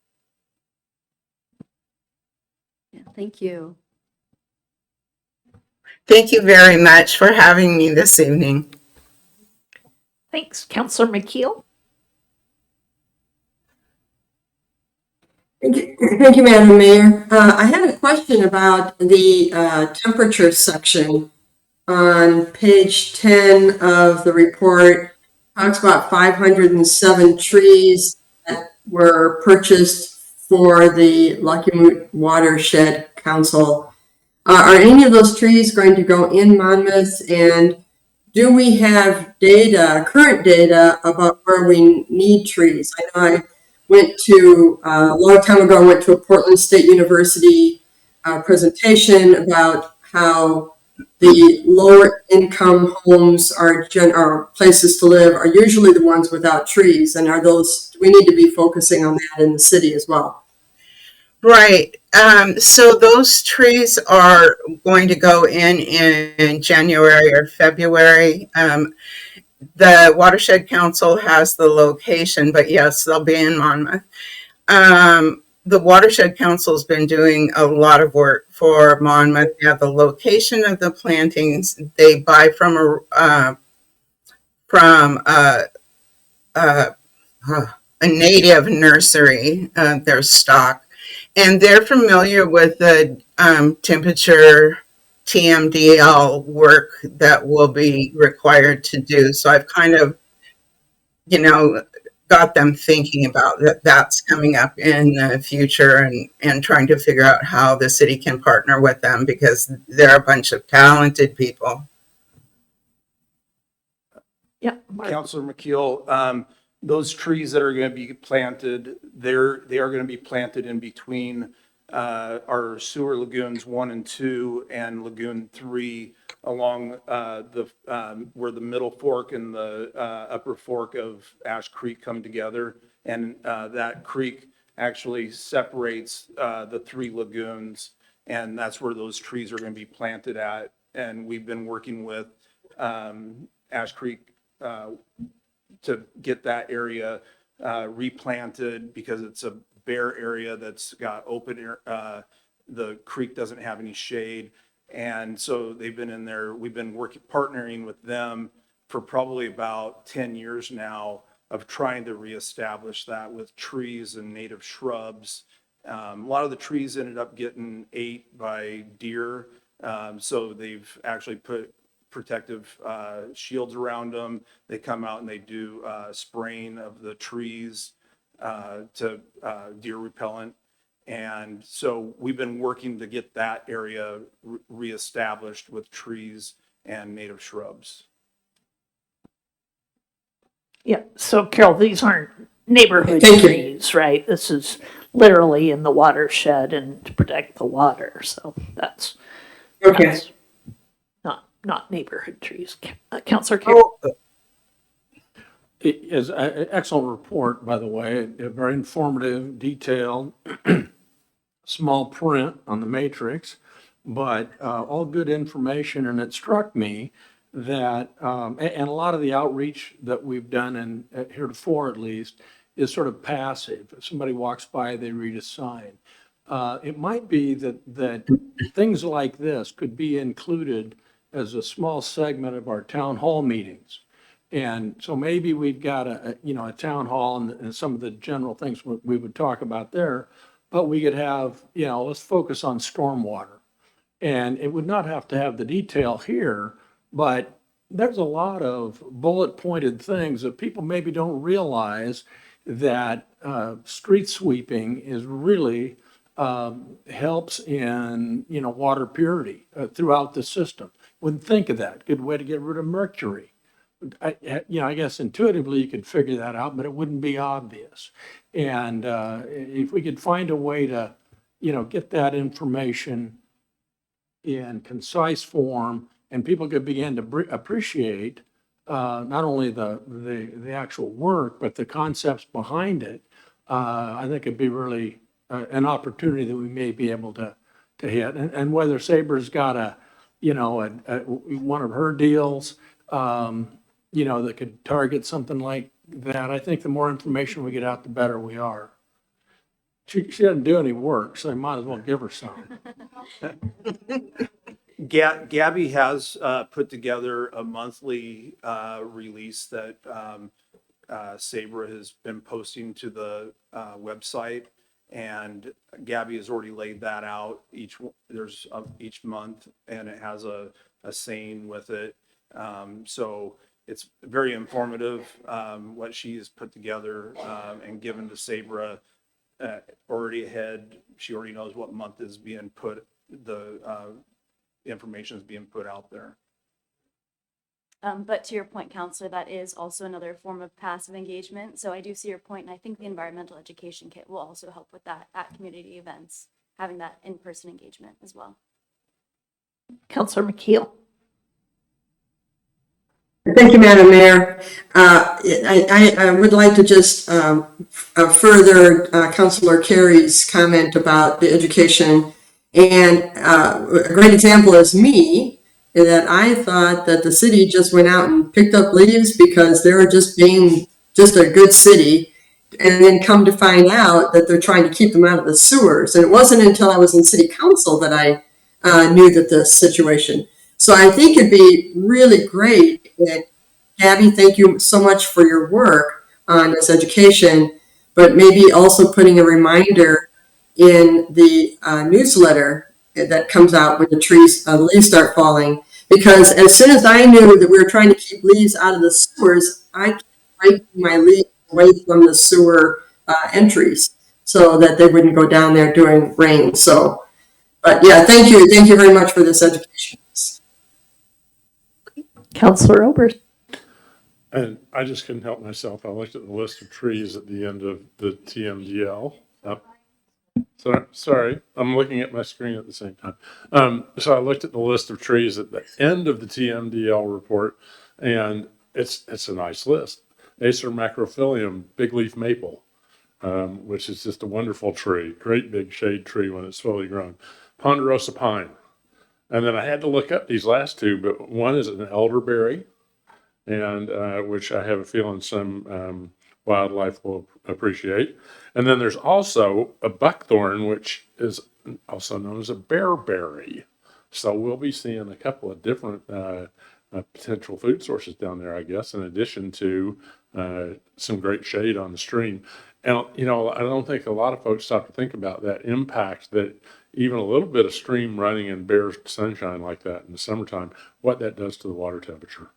Yeah, thank you. Thank you very much for having me this evening. Thanks. Councillor McKeel? Thank you, Madam Mayor. I had a question about the temperature section on page 10 of the report. Talks about 507 trees that were purchased for the Lucky Moot Watershed Council. Are any of those trees going to go in Monmouth? And do we have data, current data, about where we need trees? I know I went to, a long time ago, I went to a Portland State University presentation about how the lower income homes are places to live are usually the ones without trees. And are those, we need to be focusing on that in the city as well. Right. So those trees are going to go in January or February. The Watershed Council has the location, but yes, they'll be in Monmouth. The Watershed Council's been doing a lot of work for Monmouth. They have the location of the plantings. They buy from a native nursery, their stock. And they're familiar with the temperature TMDL work that will be required to do. So I've kind of, got them thinking about that. That's coming up in the future, and trying to figure out how the city can partner with them, because they're a bunch of talented people. Yeah. Mark. Councilor McKeel, those trees that are going to be planted, they are going to be planted in between our sewer lagoons 1 and 2 and lagoon 3, along where the middle fork and the upper fork of Ash Creek come together. And that creek actually separates the 3 lagoons, and that's where those trees are going to be planted at. And we've been working with Ash Creek to get that area replanted, because it's a bare area that's got open air. The creek doesn't have any shade. And so they've been in there. We've been partnering with them for probably about 10 years now, of trying to reestablish that with trees and native shrubs. A lot of the trees ended up getting ate by deer. So they've actually put protective shields around them. They come out and they do spraying of the trees to deer repellent. And so we've been working to get that area reestablished with trees and native shrubs. Yeah, so Carol, these aren't neighborhood Thank you. trees, right? This is literally in the watershed and to protect the water, so that's Okay. not neighborhood trees. Councilor Carroll? It is an excellent report, by the way, very informative, detailed, small print on the matrix, but all good information. And it struck me that, and a lot of the outreach that we've done, and heretofore at least, is sort of passive. If somebody walks by, they read a sign. It might be that things like this could be included as a small segment of our town hall meetings. And so maybe we've got a town hall and some of the general things we would talk about there, but we could have, let's focus on stormwater. And it would not have to have the detail here, but there's a lot of bullet pointed things that people maybe don't realize, that street sweeping is really helps in, water purity throughout the system. Wouldn't think of that. Good way to get rid of mercury. I guess intuitively you could figure that out, but it wouldn't be obvious. And if we could find a way to, get that information in concise form, and people could begin to appreciate not only the actual work, but the concepts behind it, I think it'd be really an opportunity that we may be able to hit. And whether Saber's got one of her deals, that could target something like that. I think the more information we get out, the better we are. She doesn't do any work, so I might as well give her some. Gabby has put together a monthly release that Sabra has been posting to the website, and Gabby has already laid that out each month, and it has a saying with it. So it's very informative, what she has put together and given to Sabra already ahead. She already knows what month is being put, the information is being put out there. But to your point, Counselor, that is also another form of passive engagement. So I do see your point, and I think the environmental education kit will also help with that at community events, having that in-person engagement as well. Councilor McKeel? Thank you, Madam Mayor. I would like to just further Councilor Carey's comment about the education. And a great example is me, that I thought that the city just went out and picked up leaves because they were just being just a good city, and then come to find out that they're trying to keep them out of the sewers. And it wasn't until I was in city council that I knew that the situation. So I think it'd be really great that, Gabby, thank you so much for your work on this education, but maybe also putting a reminder in the newsletter that comes out when the leaves start falling. Because as soon as I knew that we were trying to keep leaves out of the sewers, I kept breaking my leaves away from the sewer entries so that they wouldn't go down there during rain. So, but yeah, thank you very much for this education. Counselor Oberst. And I just couldn't help myself. I looked at the list of trees at the end of the TMDL. Sorry, I'm looking at my screen at the same time. So I looked at the list of trees at the end of the TMDL report, and it's a nice list. Acer macrophyllum, big leaf maple, which is just a wonderful tree, great big shade tree when it's fully grown. Ponderosa pine. And then I had to look up these last two, but one is an elderberry, and which I have a feeling some wildlife will appreciate. And then there's also a buckthorn, which is also known as a bearberry. So we'll be seeing a couple of different potential food sources down there, I guess, in addition to some great shade on the stream. And, you know, I don't think a lot of folks stop to think about that impact that even a little bit of stream running in bare sunshine like that in the summertime, what that does to the water temperature.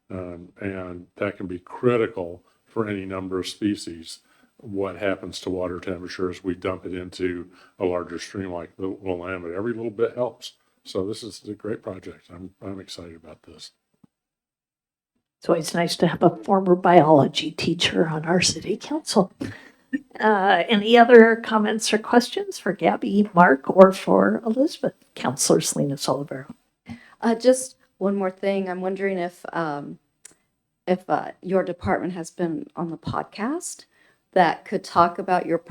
And that can be critical for any number of species. What happens to water temperature as we dump it into a larger stream like the Willamette. Every little bit helps. So this is a great project. I'm excited about this. It's always nice to have a former biology teacher on our city council. Any other comments or questions for Gabby, Mark, or for Elizabeth? Counselor Selena Olivero. Just one more thing. I'm wondering if your department has been on the podcast that could talk about your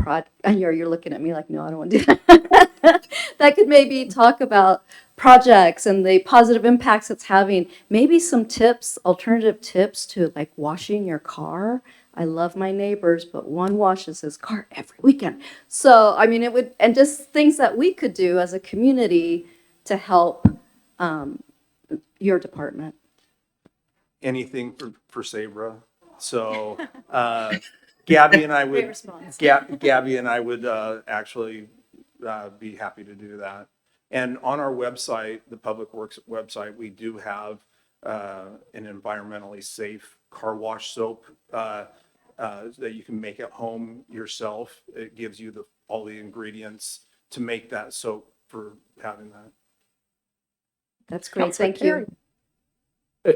you're looking at me like, no, I don't want to do that. That could maybe talk about projects and the positive impacts it's having. Maybe some tips, alternative tips to like washing your car. I love my neighbors, but one washes his car every weekend. So, I mean, it would, and just things that we could do as a community to help your department. Anything for Sabra. So Gabby and I Great would, response. Gabby and I would actually be happy to do that. And on our website, the Public Works website, we do have an environmentally safe car wash soap that you can make at home yourself. It gives you all the ingredients to make that soap for having that. That's great. Counselor Thank you.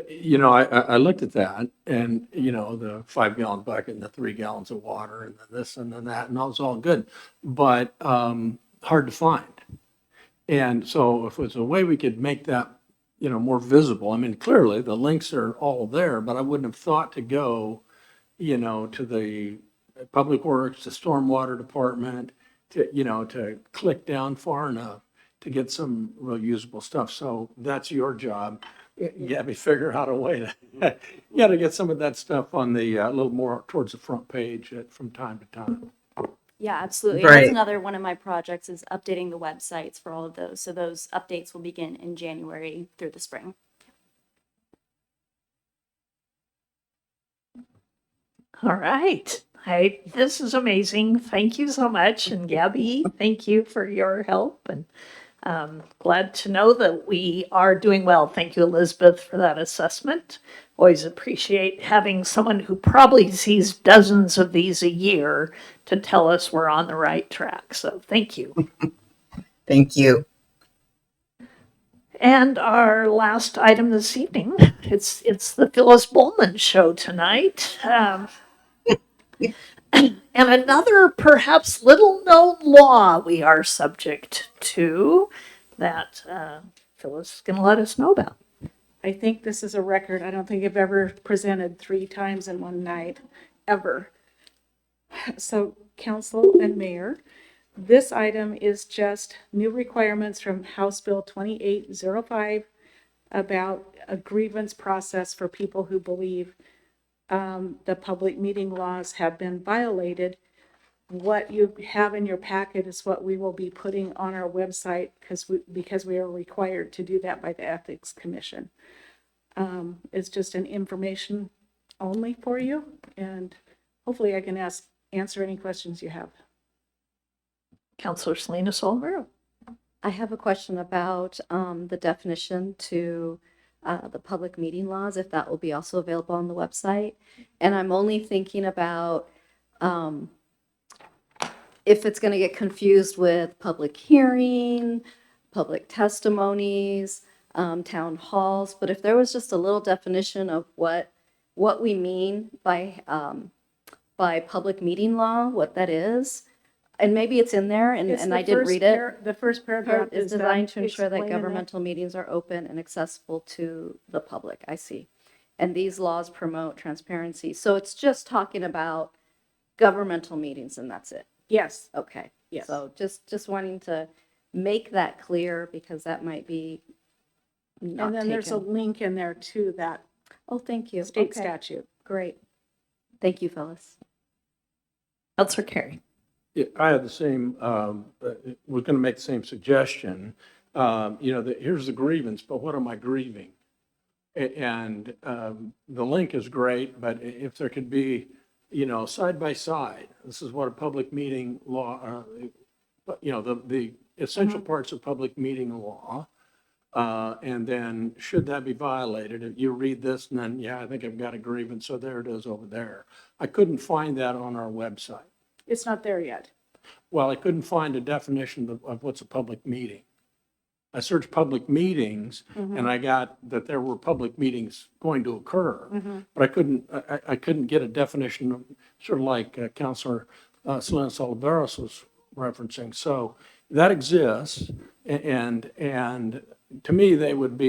You know, I looked at that and, you know, the 5-gallon bucket and the 3 gallons of water and then this and then that, and that was all good, but hard to find. And so if it's a way we could make that, you know, more visible, I mean, clearly the links are all there, but I wouldn't have thought to go, you know, to the Public Works, the Stormwater Department, to, you know, to click down far enough to get some real usable stuff. So that's your job. Gabby, figure out a way to, you got to get some of that stuff on the, a little more towards the front page from time to time. Yeah, absolutely. And Right. that's another one of my projects is updating the websites for all of those. So those updates will begin in January through the spring. All right. This is amazing. Thank you so much. And Gabby, thank you for your help. And glad to know that we are doing well. Thank you, Elizabeth, for that assessment. Always appreciate having someone who probably sees dozens of these a year to tell us we're on the right track. So thank you. Thank you. And our last item this evening, it's the Phyllis Bowman Show tonight. And another perhaps little known law we are subject to that Phyllis is going to let us know about. I think this is a record. I don't think I've ever presented 3 times in one night, ever. So, Council and Mayor, this item is just new requirements from House Bill 2805 about a grievance process for people who believe the public meeting laws have been violated. What you have in your packet is what we will be putting on our website because we are required to do that by the Ethics Commission. It's just an information only for you, and hopefully I can answer any questions you have. Counselor Selena Olivero. I have a question about the definition to the public meeting laws, if that will be also available on the website. And I'm only thinking about if it's going to get confused with public hearing, public testimonies, town halls. But if there was just a little definition of what we mean by public meeting law, what that is, and maybe it's in there and, It's and the I didn't first read it. The first paragraph Is is designed to ensure that explaining that. governmental meetings are open and accessible to the public. I see. And these laws promote transparency. So it's just talking about governmental meetings and that's it. Yes, Okay. Yes. So just wanting to make that clear because that might be not and then there's a taken. link in there to that Oh, thank you. state Okay. statute. Great. Thank you, Phyllis. Counselor Carey. Yeah, I had the same, was going to make the same suggestion. Here's the grievance, but what am I grieving? And the link is great, but if there could be, side by side, this is what a public meeting law, the essential parts of public meeting law. And then should that be violated, if you read this and then, yeah, I think I've got a grievance, so there it is over there. I couldn't find that on our website. It's not there yet. Well, I couldn't find a definition of what's a public meeting. I searched public meetings and I got that there were public meetings going to occur, but I couldn't get a definition of, sort of like Councilor Salinas Oliveros was referencing. So that exists and to me, they would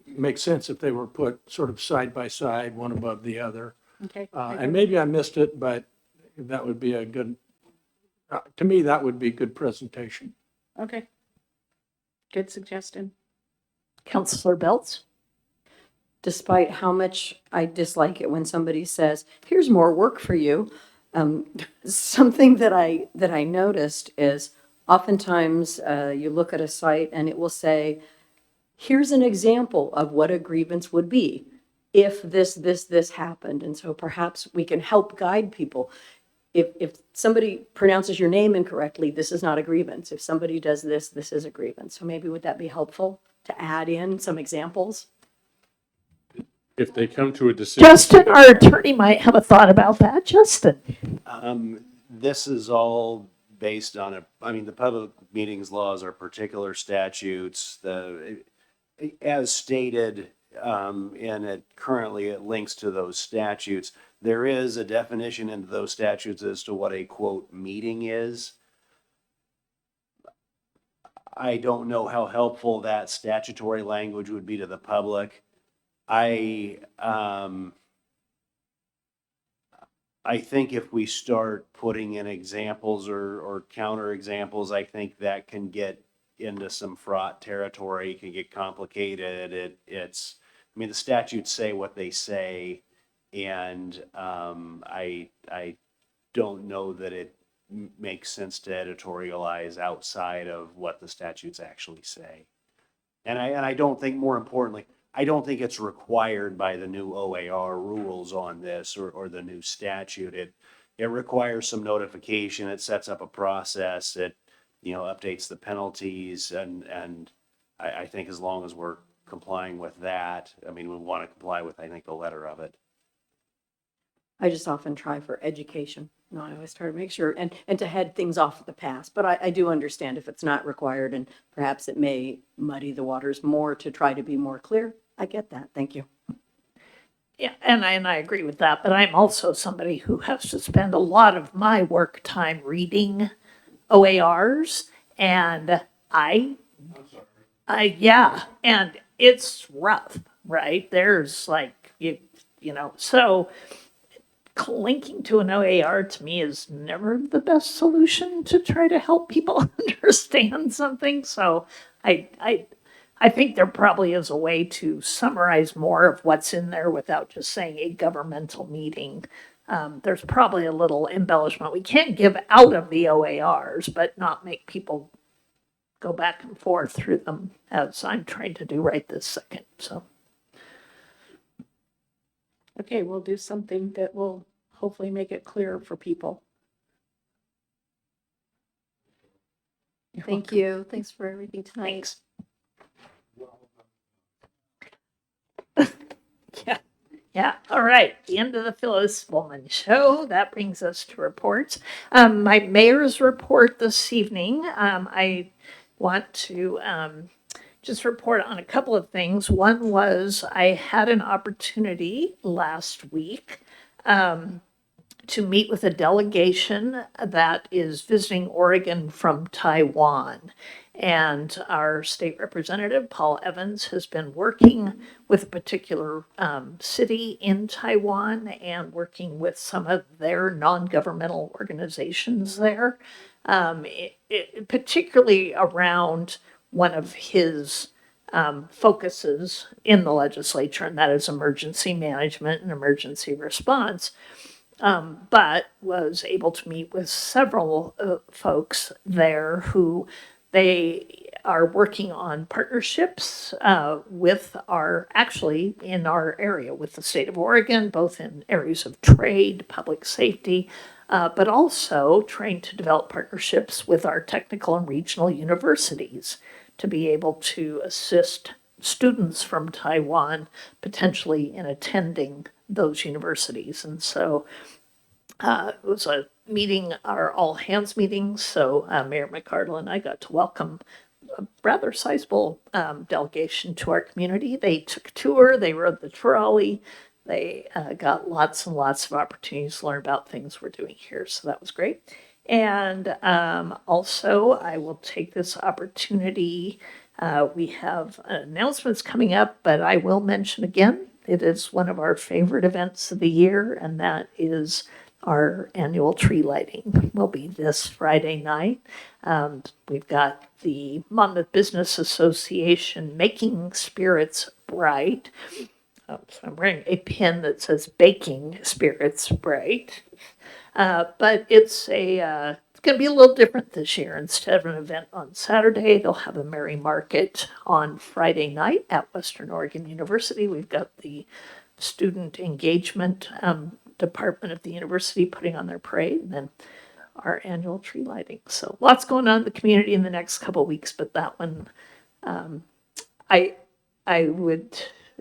make sense if they were put sort of side by side, one above the other. Okay. And maybe I missed it, but that would be a good, to me, that would be good presentation. Okay. Good suggestion. Counselor Belts. Despite how much I dislike it when somebody says, here's more work for you. Something that I noticed is oftentimes you look at a site and it will say, here's an example of what a grievance would be if this happened. And so perhaps we can help guide people. If somebody pronounces your name incorrectly, this is not a grievance. If somebody does this, this is a grievance. So maybe would that be helpful to add in some examples? If they come to a decision. Justin, our attorney, might have a thought about that. Justin. This is all based on the public meetings laws are particular statutes. As stated, and currently it links to those statutes. There is a definition into those statutes as to what a quote meeting is. I don't know how helpful that statutory language would be to the public. I think if we start putting in examples or counter examples, I think that can get into some fraught territory, can get complicated. The statutes say what they say, and I don't know that it makes sense to editorialize outside of what the statutes actually say. And I don't think, more importantly, I don't think it's required by the new OAR rules on this or the new statute. It requires some notification. It sets up a process. It updates the penalties, and I think as long as we're complying with that, we want to comply with, I think, the letter of it. I just often try for education. I always try to make sure and to head things off at the pass. But I do understand if it's not required and perhaps it may muddy the waters more to try to be more clear. I get that. Thank you. Yeah, and I agree with that, but I'm also somebody who has to spend a lot of my work time reading OARs, and yeah, and it's rough, right? There's like, so linking to an OAR to me is never the best solution to try to help people understand something. So I think there probably is a way to summarize more of what's in there without just saying a governmental meeting. There's probably a little embellishment we can give out of the OARs, but not make people go back and forth through them as I'm trying to do right this second. So. Okay, we'll do something that will hopefully make it clearer for people. Thank you. Thanks for everything tonight. Thanks. Yeah. Yeah, all right. The end of the Phyllis Pullman Show. That brings us to reports. My mayor's report this evening. I want to just report on a couple of things. One was I had an opportunity last week to meet with a delegation that is visiting Oregon from Taiwan. And our state representative, Paul Evans, has been working with a particular city in Taiwan and working with some of their non-governmental organizations there, particularly around one of his focuses in the legislature, and that is emergency management and emergency response. But was able to meet with several folks there who they are working on partnerships with actually in our area with the state of Oregon, both in areas of trade, public safety, but also trying to develop partnerships with our technical and regional universities to be able to assist students from Taiwan potentially in attending those universities. And so it was a meeting, our all hands meeting. So Mayor McCardle and I got to welcome a rather sizable delegation to our community. They took a tour, they rode the trolley, they got lots and lots of opportunities to learn about things we're doing here. So that was great. And also, I will take this opportunity. We have announcements coming up, but I will mention again, it is one of our favorite events of the year, and that is our annual tree lighting. Will be this Friday night. We've got the Monmouth Business Association Making Spirits Bright. So I'm wearing a pin that says Baking Spirits Bright. But it's going to be a little different this year. Instead of an event on Saturday, they'll have a merry market on Friday night at Western Oregon University. We've got the student engagement department of the university putting on their parade, and then our annual tree lighting. So lots going on in the community in the next couple of weeks, but that one,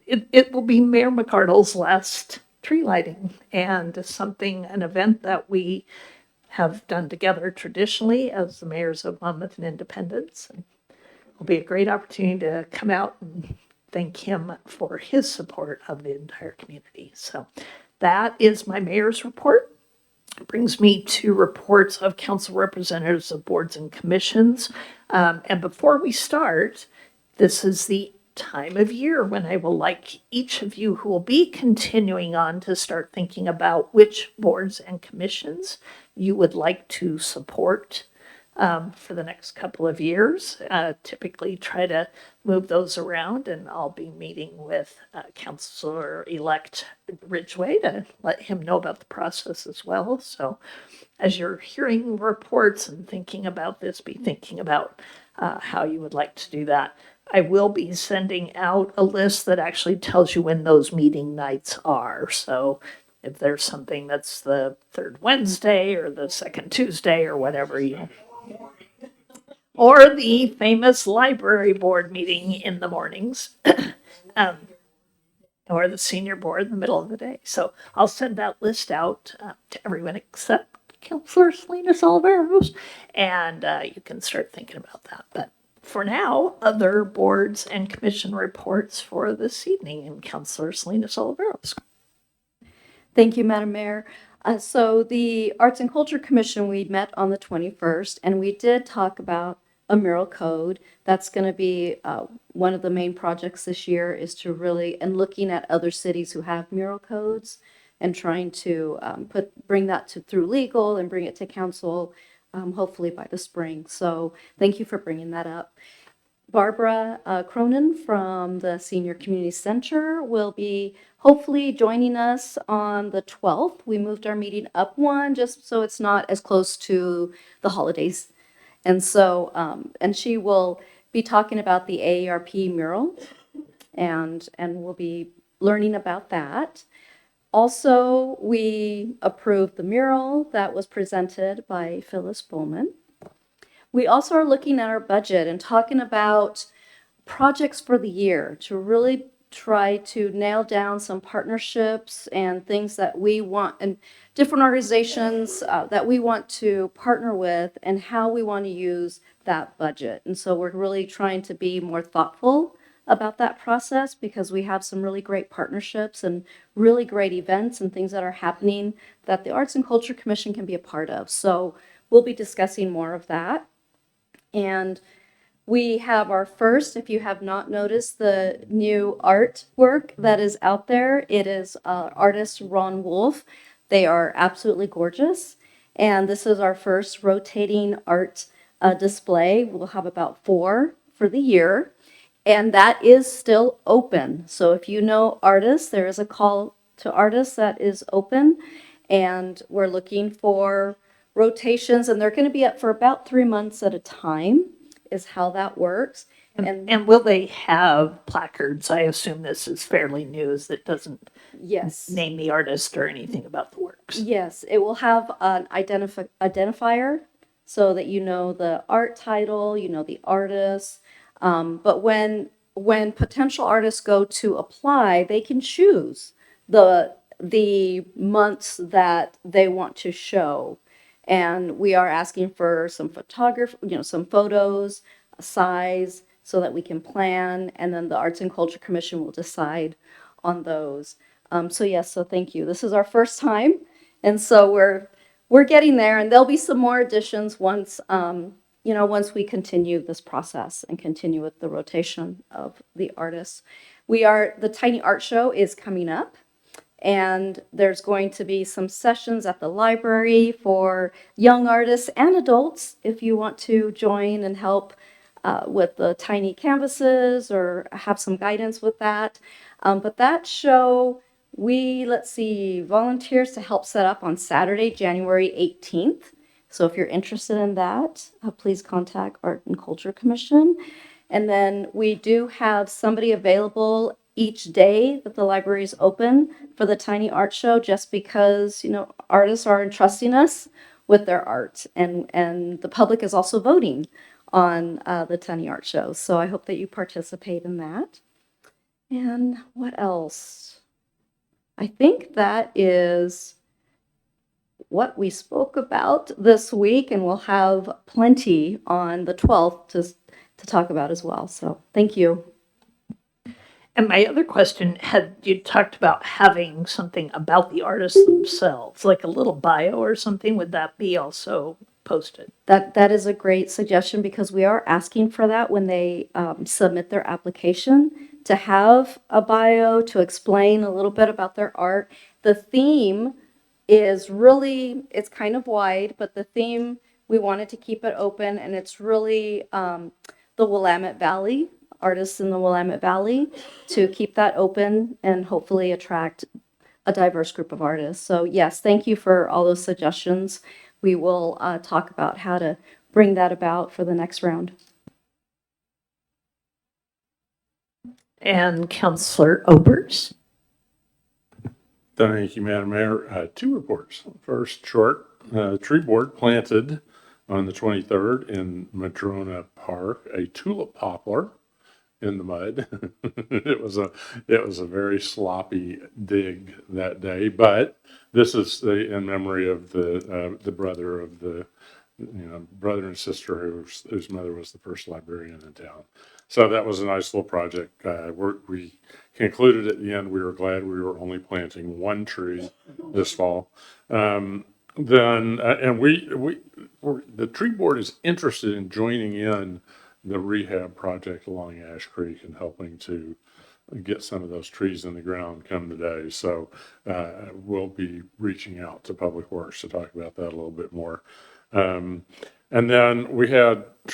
it will be Mayor McCardle's last tree lighting, and an event that we have done together traditionally as the mayors of Monmouth and Independence. And it'll be a great opportunity to come out and thank him for his support of the entire community. So that is my mayor's report. It brings me to reports of council representatives of boards and commissions. And before we start, this is the time of year when I will like each of you who will be continuing on to start thinking about which boards and commissions you would like to support for the next couple of years. Typically try to move those around, and I'll be meeting with Councilor-elect Ridgway to let him know about the process as well. So as you're hearing reports and thinking about this, be thinking about how you would like to do that. I will be sending out a list that actually tells you when those meeting nights are. So if there's something that's the third Wednesday or the second Tuesday or whatever, or the famous library board meeting in the mornings, or the senior board in the middle of the day. So I'll send that list out to everyone except Councilor Salinas Oliveros, and you can start thinking about that. But for now, other boards and commission reports for this evening, and Councilor Salinas Oliveros. Thank you, Madam Mayor. So the Arts and Culture Commission, we met on the 21st, and we did talk about a mural code. That's going to be one of the main projects this year, is to really, and looking at other cities who have mural codes and trying to bring that through legal and bring it to council, hopefully by the spring. So thank you for bringing that up. Barbara Cronin from the Senior Community Center will be hopefully joining us on the 12th. We moved our meeting up one just so it's not as close to the holidays. And so, and she will be talking about the AARP mural, and we'll be learning about that. Also, we approved the mural that was presented by Phyllis Pullman. we also are looking at our budget and talking about projects for the year to really try to nail down some partnerships and things that we want and different organizations that we want to partner with and how we want to use that budget. And so we're really trying to be more thoughtful about that process because we have some really great partnerships and really great events and things that are happening that the Arts and Culture Commission can be a part of. So we'll be discussing more of that. And we have our first, if you have not noticed, the new artwork that is out there. It is artist Ron Wolf. They are absolutely gorgeous. And this is our first rotating art display. We'll have about 4 for the year. And that is still open. So if you know artists, there is a call to artists that is open. And we're looking for rotations. And they're going to be up for about 3 months at a time. Is how that works. And will they have placards? I assume this is fairly new, as it doesn't name the artist or anything about the works. Yes, it will have an identifier so that you know the art title, you know the artist. But when potential artists go to apply, they can choose the months that they want to show. And we are asking for some some photos, a size, so that we can plan. And then the Arts and Culture Commission will decide on those. So thank you. This is our first time. And so we're getting there. And there'll be some more additions once, once we continue this process and continue with the rotation of the artists. The Tiny Art Show is coming up. And there's going to be some sessions at the library for young artists and adults if you want to join and help with the tiny canvases or have some guidance with that. But that show, volunteers to help set up on Saturday, January 18th. So if you're interested in that, please contact Art and Culture Commission. And then we do have somebody available each day that the library is open for the Tiny Art Show, just because, artists are entrusting us with their art, and the public is also voting on the Tiny Art Show. So I hope that you participate in that. And what else? I think that is what we spoke about this week, and we'll have plenty on the 12th to talk about as well. So thank you. And my other question, had you talked about having something about the artists themselves, like a little bio or something? Would that be also posted? That is a great suggestion because we are asking for that when they submit their application, to have a bio to explain a little bit about their art. The theme is really, it's kind of wide, but the theme, we wanted to keep it open, and it's really the Willamette Valley, artists in the Willamette Valley, to keep that open and hopefully attract a diverse group of artists. So yes, thank you for all those suggestions. We will talk about how to bring that about for the next round. And Councillor Obers. Thank you, Madam Mayor. 2 reports. First, short, tree board planted on the 23rd in Madrona Park, a tulip poplar in the mud. It was a very sloppy dig that day, but this is in memory of the brother of brother and sister whose mother was the first librarian in town. So that was a nice little project. We concluded at the end. We were glad we were only planting 1 tree this fall. The tree board is interested in joining in the rehab project along Ash Creek and helping to get some of those trees in the ground come today. So we'll be reaching out to Public Works to talk about that a little bit more. And then we had the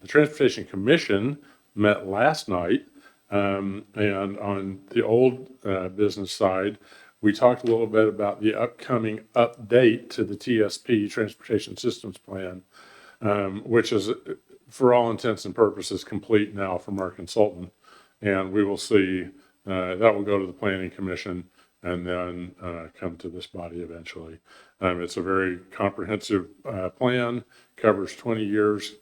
Transportation Commission met last night. And on the old business side, we talked a little bit about the upcoming update to the TSP, Transportation Systems Plan, which is, for all intents and purposes, complete now from our consultant. And we will see, that will go to the Planning Commission and then come to this body eventually. It's a very comprehensive plan, covers 20 years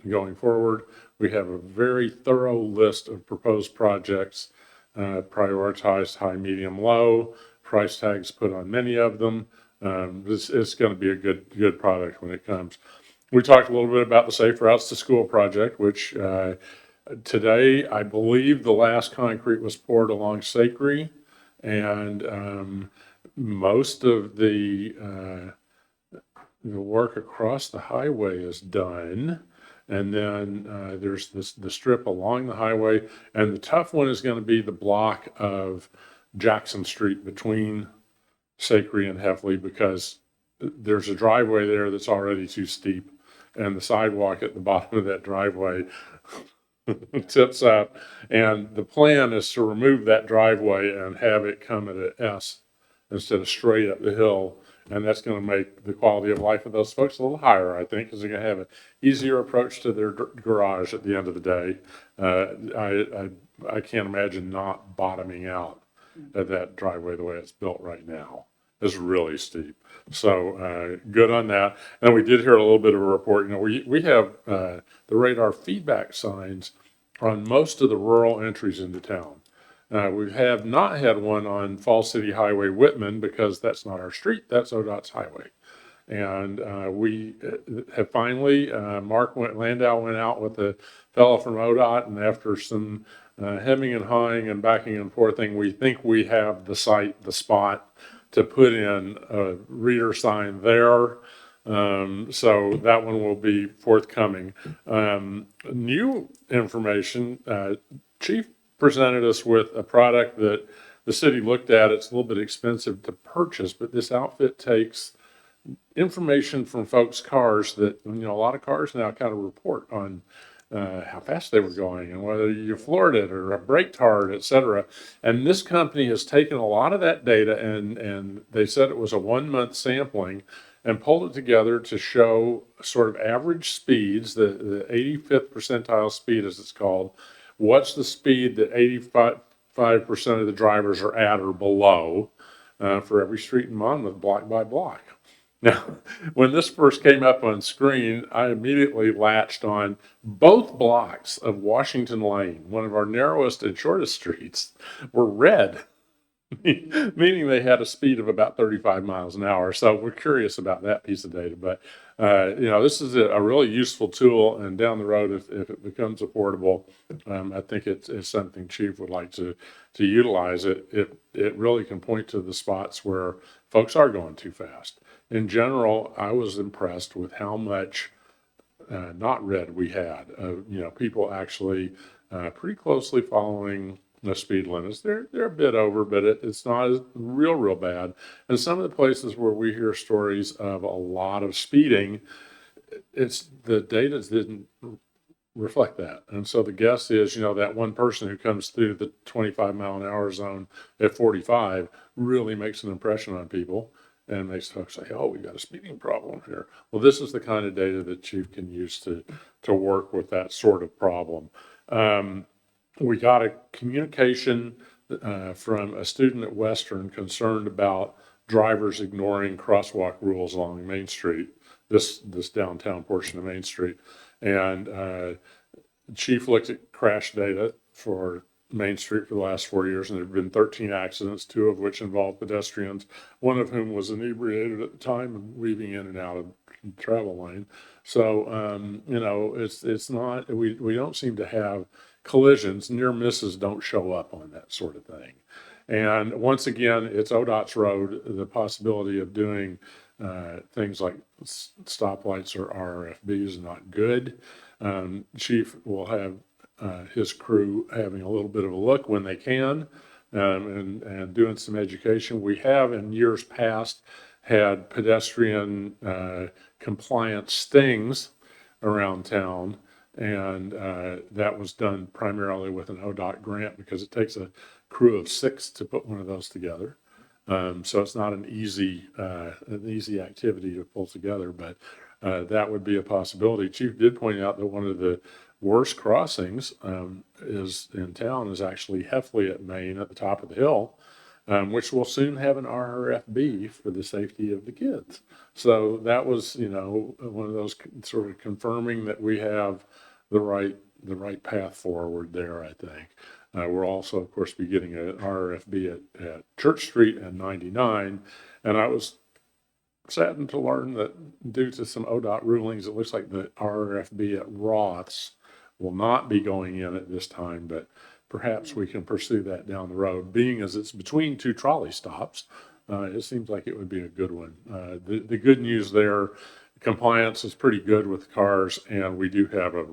going forward. We have a very thorough list of proposed projects, prioritized high, medium, low, price tags put on many of them. It's going to be a good product when it comes. We talked a little bit about the Safe Routes to School project, which today, I believe the last concrete was poured along Sacre, and most of the work across the highway is done. And then there's the strip along the highway, and the tough one is going to be the block of Jackson Street between Sacre and Heffley, because there's a driveway there that's already too steep, and the sidewalk at the bottom of that driveway tips up. And the plan is to remove that driveway and have it come at an S instead of straight up the hill. And that's going to make the quality of life of those folks a little higher, I think, because they're going to have an easier approach to their garage at the end of the day. I can't imagine not bottoming out at that driveway the way it's built right now. It's really steep. So good on that. And we did hear a little bit of a report. You know, we have the radar feedback signs on most of the rural entries into town. We have not had one on Fall City Highway Whitman, because that's not our street, that's ODOT's highway. And we have finally, Landau went out with a fellow from ODOT, and after some hemming and hawing and backing and forthing, we think we have the spot to put in a reader sign there. So that one will be forthcoming. New information, Chief presented us with a product that the city looked at. It's a little bit expensive to purchase, but this outfit takes information from folks' cars that, you know, a lot of cars now kind of report on how fast they were going and whether you floored it or braked hard, et cetera. And this company has taken a lot of that data, and they said it was a 1-month sampling, and pulled it together to show sort of average speeds, the 85th percentile speed as it's called. What's the speed that 85% of the drivers are at or below for every street in Monmouth, block by block? Now, when this first came up on screen, I immediately latched on both blocks of Washington Lane, one of our narrowest and shortest streets, were red, meaning they had a speed of about 35 miles an hour. So we're curious about that piece of data. But, you know, this is a really useful tool, and down the road, if it becomes affordable, I think it's something Chief would like to utilize. It really can point to the spots where folks are going too fast. In general, I was impressed with how much not red we had. You know, people actually pretty closely following the speed limits. They're a bit over, but it's not as real bad. And some of the places where we hear stories of a lot of speeding, the data didn't reflect that. And so the guess is, you know, that one person who comes through the 25 mile an hour zone at 45 really makes an impression on people, and makes folks say, oh, we got a speeding problem here. Well, this is the kind of data that Chief can use to work with that sort of problem. We got a communication from a student at Western concerned about drivers ignoring crosswalk rules along Main Street, this downtown portion of Main Street. And Chief looked at crash data for Main Street for the last 4 years, and there have been 13 accidents, 2 of which involved pedestrians, one of whom was inebriated at the time and weaving in and out of the travel lane. So, you know, it's not, we don't seem to have collisions. Near misses don't show up on that sort of thing. And once again, it's ODOT's road. The possibility of doing things like stoplights or RRFB is not good. Chief will have his crew having a little bit of a look when they can, and doing some education. We have in years past had pedestrian compliance stings around town, and that was done primarily with an ODOT grant, because it takes a crew of 6 to put one of those together. So it's not an easy activity to pull together, but that would be a possibility. Chief did point out that one of the worst crossings is in town is actually Heffley at Main at the top of the hill. which will soon have an RRFB for the safety of the kids. So that was, one of those sort of confirming that we have the right path forward there, I think. We're also, of course, be getting an RRFB at Church Street and 99. And I was saddened to learn that due to some ODOT rulings, it looks like the RRFB at Roth's will not be going in at this time, but perhaps we can pursue that down the road. Being as it's between two trolley stops, it seems like it would be a good one. The good news there, compliance is pretty good with cars, and we do have a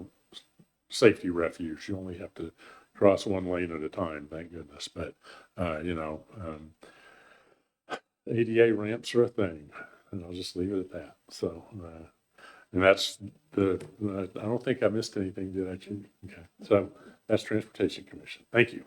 safety refuge. You only have to cross one lane at a time, thank goodness. But, ADA ramps are a thing, and I'll just leave it at that. So, and that's I don't think I missed anything, did I, Chief? Okay, so that's Transportation Commission. Thank you.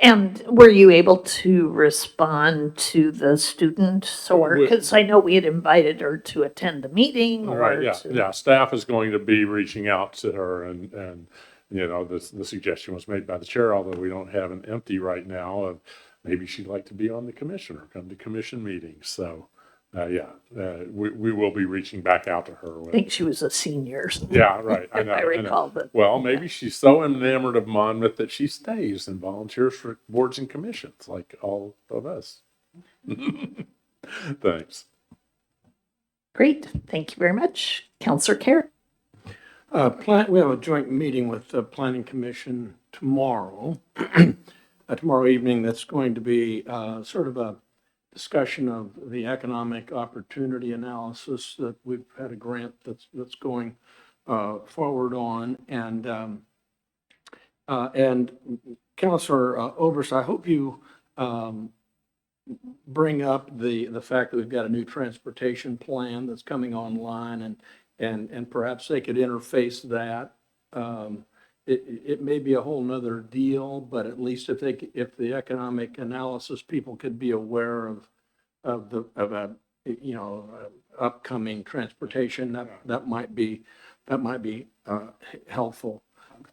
And were you able to respond to the student, or, because I know we had invited her to attend the meeting, or Right, to- yeah. Staff is going to be reaching out to her, and the suggestion was made by the chair, although we don't have an empty right now, of maybe she'd like to be on the commission or come to commission meetings. So, we will be reaching back out to her. I think she was a senior. Yeah, right. I If know. I recall know. that. Well, maybe she's so enamored of Monmouth that she stays and volunteers for boards and commissions, like all of us. Thanks. Great, thank you very much. Counselor Carrot. We have a joint meeting with the Planning Commission tomorrow, tomorrow evening. That's going to be sort of a discussion of the economic opportunity analysis that we've had a grant that's going forward on. And Councilor Oberst, I hope you bring up the fact that we've got a new transportation plan that's coming online, and perhaps they could interface that. It may be a whole nother deal, but at least if the economic analysis people could be aware of upcoming transportation, that might be helpful.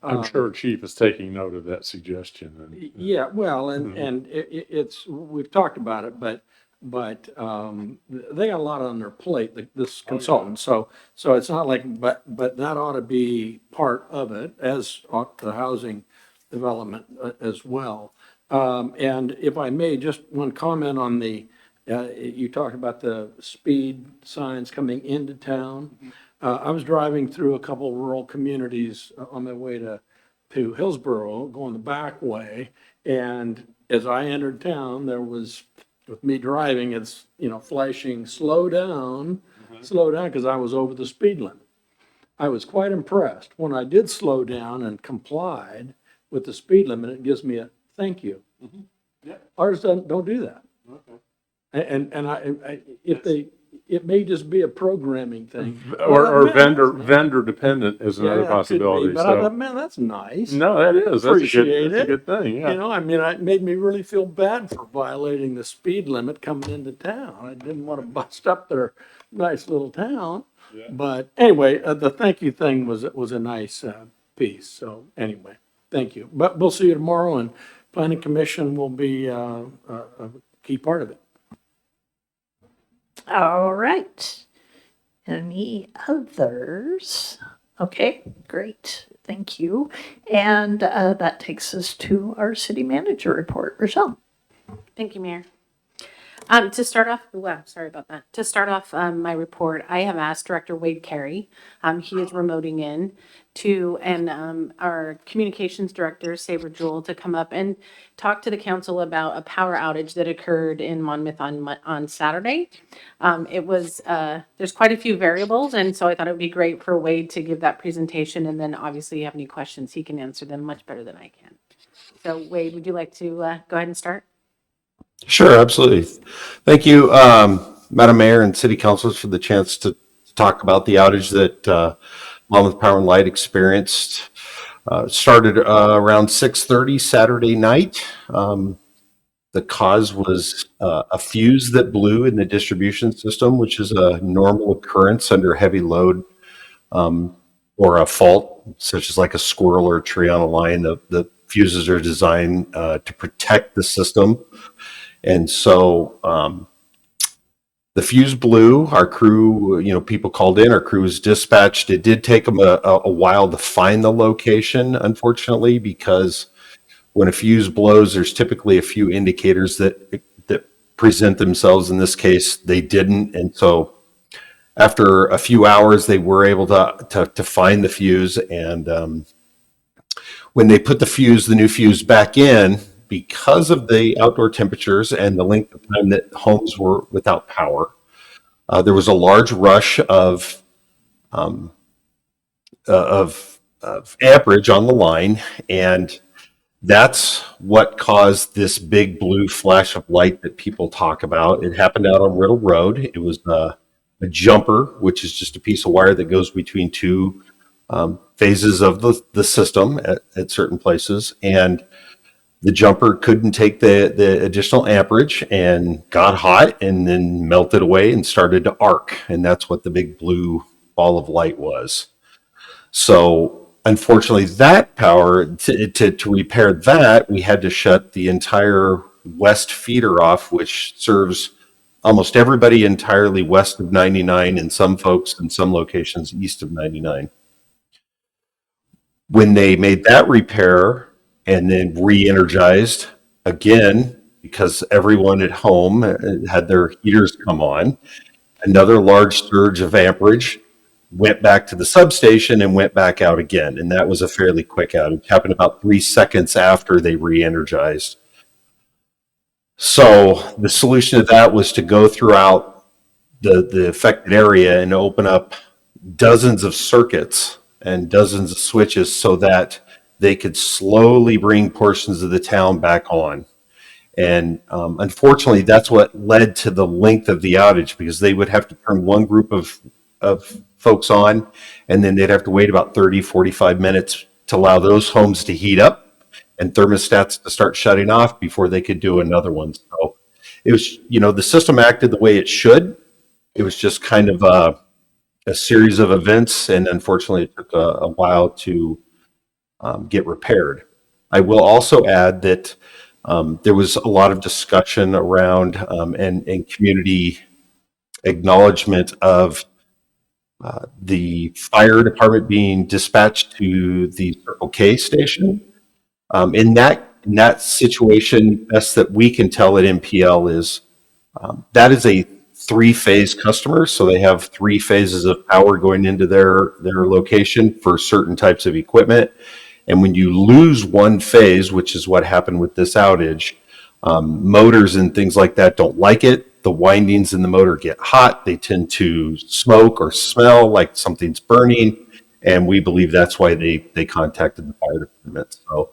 I'm sure Chief is taking note of that suggestion. Yeah, well, and it's, we've talked about it, but they got a lot on their plate, this consultant. So it's not like, but that ought to be part of it, as ought the housing development as well. And if I may, just one comment on you talked about the speed signs coming into town. I was driving through a couple rural communities on my way to Hillsborough, going the back way. And as I entered town, there was, with me driving, it's, flashing, slow down, because I was over the speed limit. I was quite impressed. When I did slow down and complied with the speed limit, it gives me a thank you. Yeah. Ours don't do that. Okay. It may just be a programming thing. Or vendor dependent is another possibility. But I thought, man, that's nice. No, that is. Appreciate that's a good thing. Yeah. It made me really feel bad for violating the speed limit coming into town. I didn't want to bust up their nice little town. Yeah. But anyway, the thank you thing was a nice piece. So anyway, thank you. But we'll see you tomorrow, and Planning Commission will be a key part of it. All right. Any others? Okay, great. Thank you. And that takes us to our city manager report. Rochelle. Thank you, Mayor. To start off, sorry about that. To start off my report, I have asked Director Wade Carey, he is remoting in, and our communications director, Saber Jewell, to come up and talk to the council about a power outage that occurred in Monmouth on Saturday. It was, there's quite a few variables, and so I thought it would be great for Wade to give that presentation, and then obviously you have any questions, he can answer them much better than I can. So Wade, would you like to go ahead and start? Sure, absolutely. Thank you, Madam Mayor and City Councilors, for the chance to talk about the outage that Monmouth Power and Light experienced. Started around 6:30 Saturday night. The cause was a fuse that blew in the distribution system, which is a normal occurrence under heavy load or a fault, such as like a squirrel or a tree on a line. The fuses are designed to protect the system. And so the fuse blew. Our crew, people called in, our crew was dispatched. It did take them a while to find the location, unfortunately, because when a fuse blows, there's typically a few indicators that present themselves. In this case, they didn't. And so after a few hours, they were able to find the fuse. And when they put the new fuse back in, because of the outdoor temperatures and the length of time that homes were without power, there was a large rush of amperage on the line, and that's what caused this big blue flash of light that people talk about. It happened out on Riddle Road. It was a jumper, which is just a piece of wire that goes between two phases of the system at certain places, and the jumper couldn't take the additional amperage and got hot and then melted away and started to arc. And that's what the big blue ball of light was. So unfortunately, that power, to repair that, we had to shut the entire west feeder off, which serves almost everybody entirely west of 99 and some folks in some locations east of 99. When they made that repair, and then re-energized again, because everyone at home had their heaters come on, another large surge of amperage went back to the substation and went back out again. And that was a fairly quick outage. It happened about 3 seconds after they re-energized. So the solution to that was to go throughout the affected area and open up dozens of circuits and dozens of switches so that they could slowly bring portions of the town back on. And unfortunately, that's what led to the length of the outage, because they would have to turn one group of folks on, and then they'd have to wait about 30, 45 minutes to allow those homes to heat up and thermostats to start shutting off before they could do another one. So it was, the system acted the way it should. It was just kind of a series of events, and unfortunately, it took a while to get repaired. I will also add that there was a lot of discussion around and community acknowledgement of the fire department being dispatched to the Circle K station. In that situation, best that we can tell at MPL is that is a 3-phase customer, so they have 3 phases of power going into their location for certain types of equipment. And when you lose one phase, which is what happened with this outage, motors and things like that don't like it. The windings in the motor get hot. They tend to smoke or smell like something's burning. And we believe that's why they contacted the fire department. So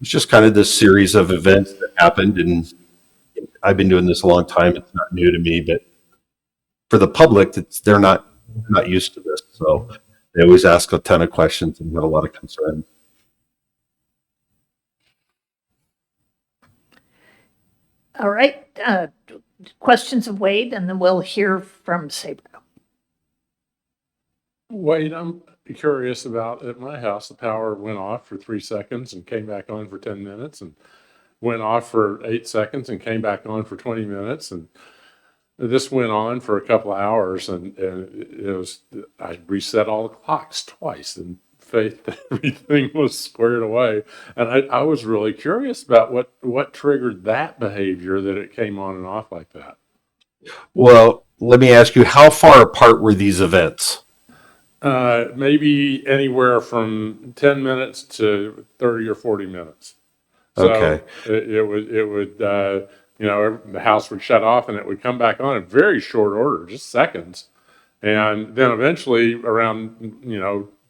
it's just kind of this series of events that happened. And I've been doing this a long time. It's not new to me, but for the public, they're not used to this. So they always ask a ton of questions and have a lot of concern. All right, questions of Wade, and then we'll hear from Sabra. Wade, I'm curious about, at my house, the power went off for 3 seconds and came back on for 10 minutes and went off for 8 seconds and came back on for 20 minutes. And this went on for a couple of hours, and I reset all the clocks twice in faith that everything was squared away. And I was really curious about what triggered that behavior, that it came on and off like that. Well, let me ask you, how far apart were these events? Maybe anywhere from 10 minutes to 30 or 40 minutes. So Okay. it would the house would shut off and it would come back on in very short order, just seconds. And then eventually around,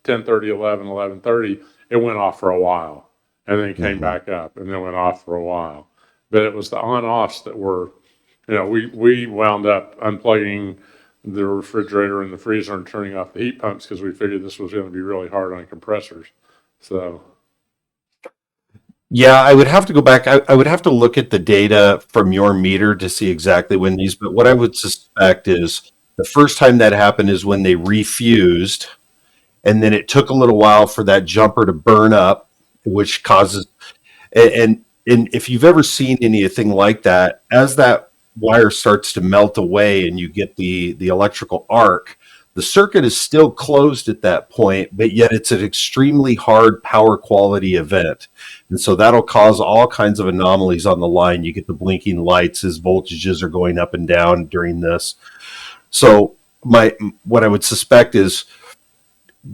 10:30, 11:30, it went off for a while and then came back up and then went off for a while. But it was the on-offs that were, we wound up unplugging the refrigerator and the freezer and turning off the heat pumps because we figured this was going to be really hard on compressors. So. Yeah, I would have to go back. I would have to look at the data from your meter to see exactly when these, but what I would suspect is the first time that happened is when they refused, and then it took a little while for that jumper to burn up, which causes, And if you've ever seen anything like that, as that wire starts to melt away and you get the electrical arc, the circuit is still closed at that point, but yet it's an extremely hard power quality event. And so that'll cause all kinds of anomalies on the line. You get the blinking lights as voltages are going up and down during this. So what I would suspect is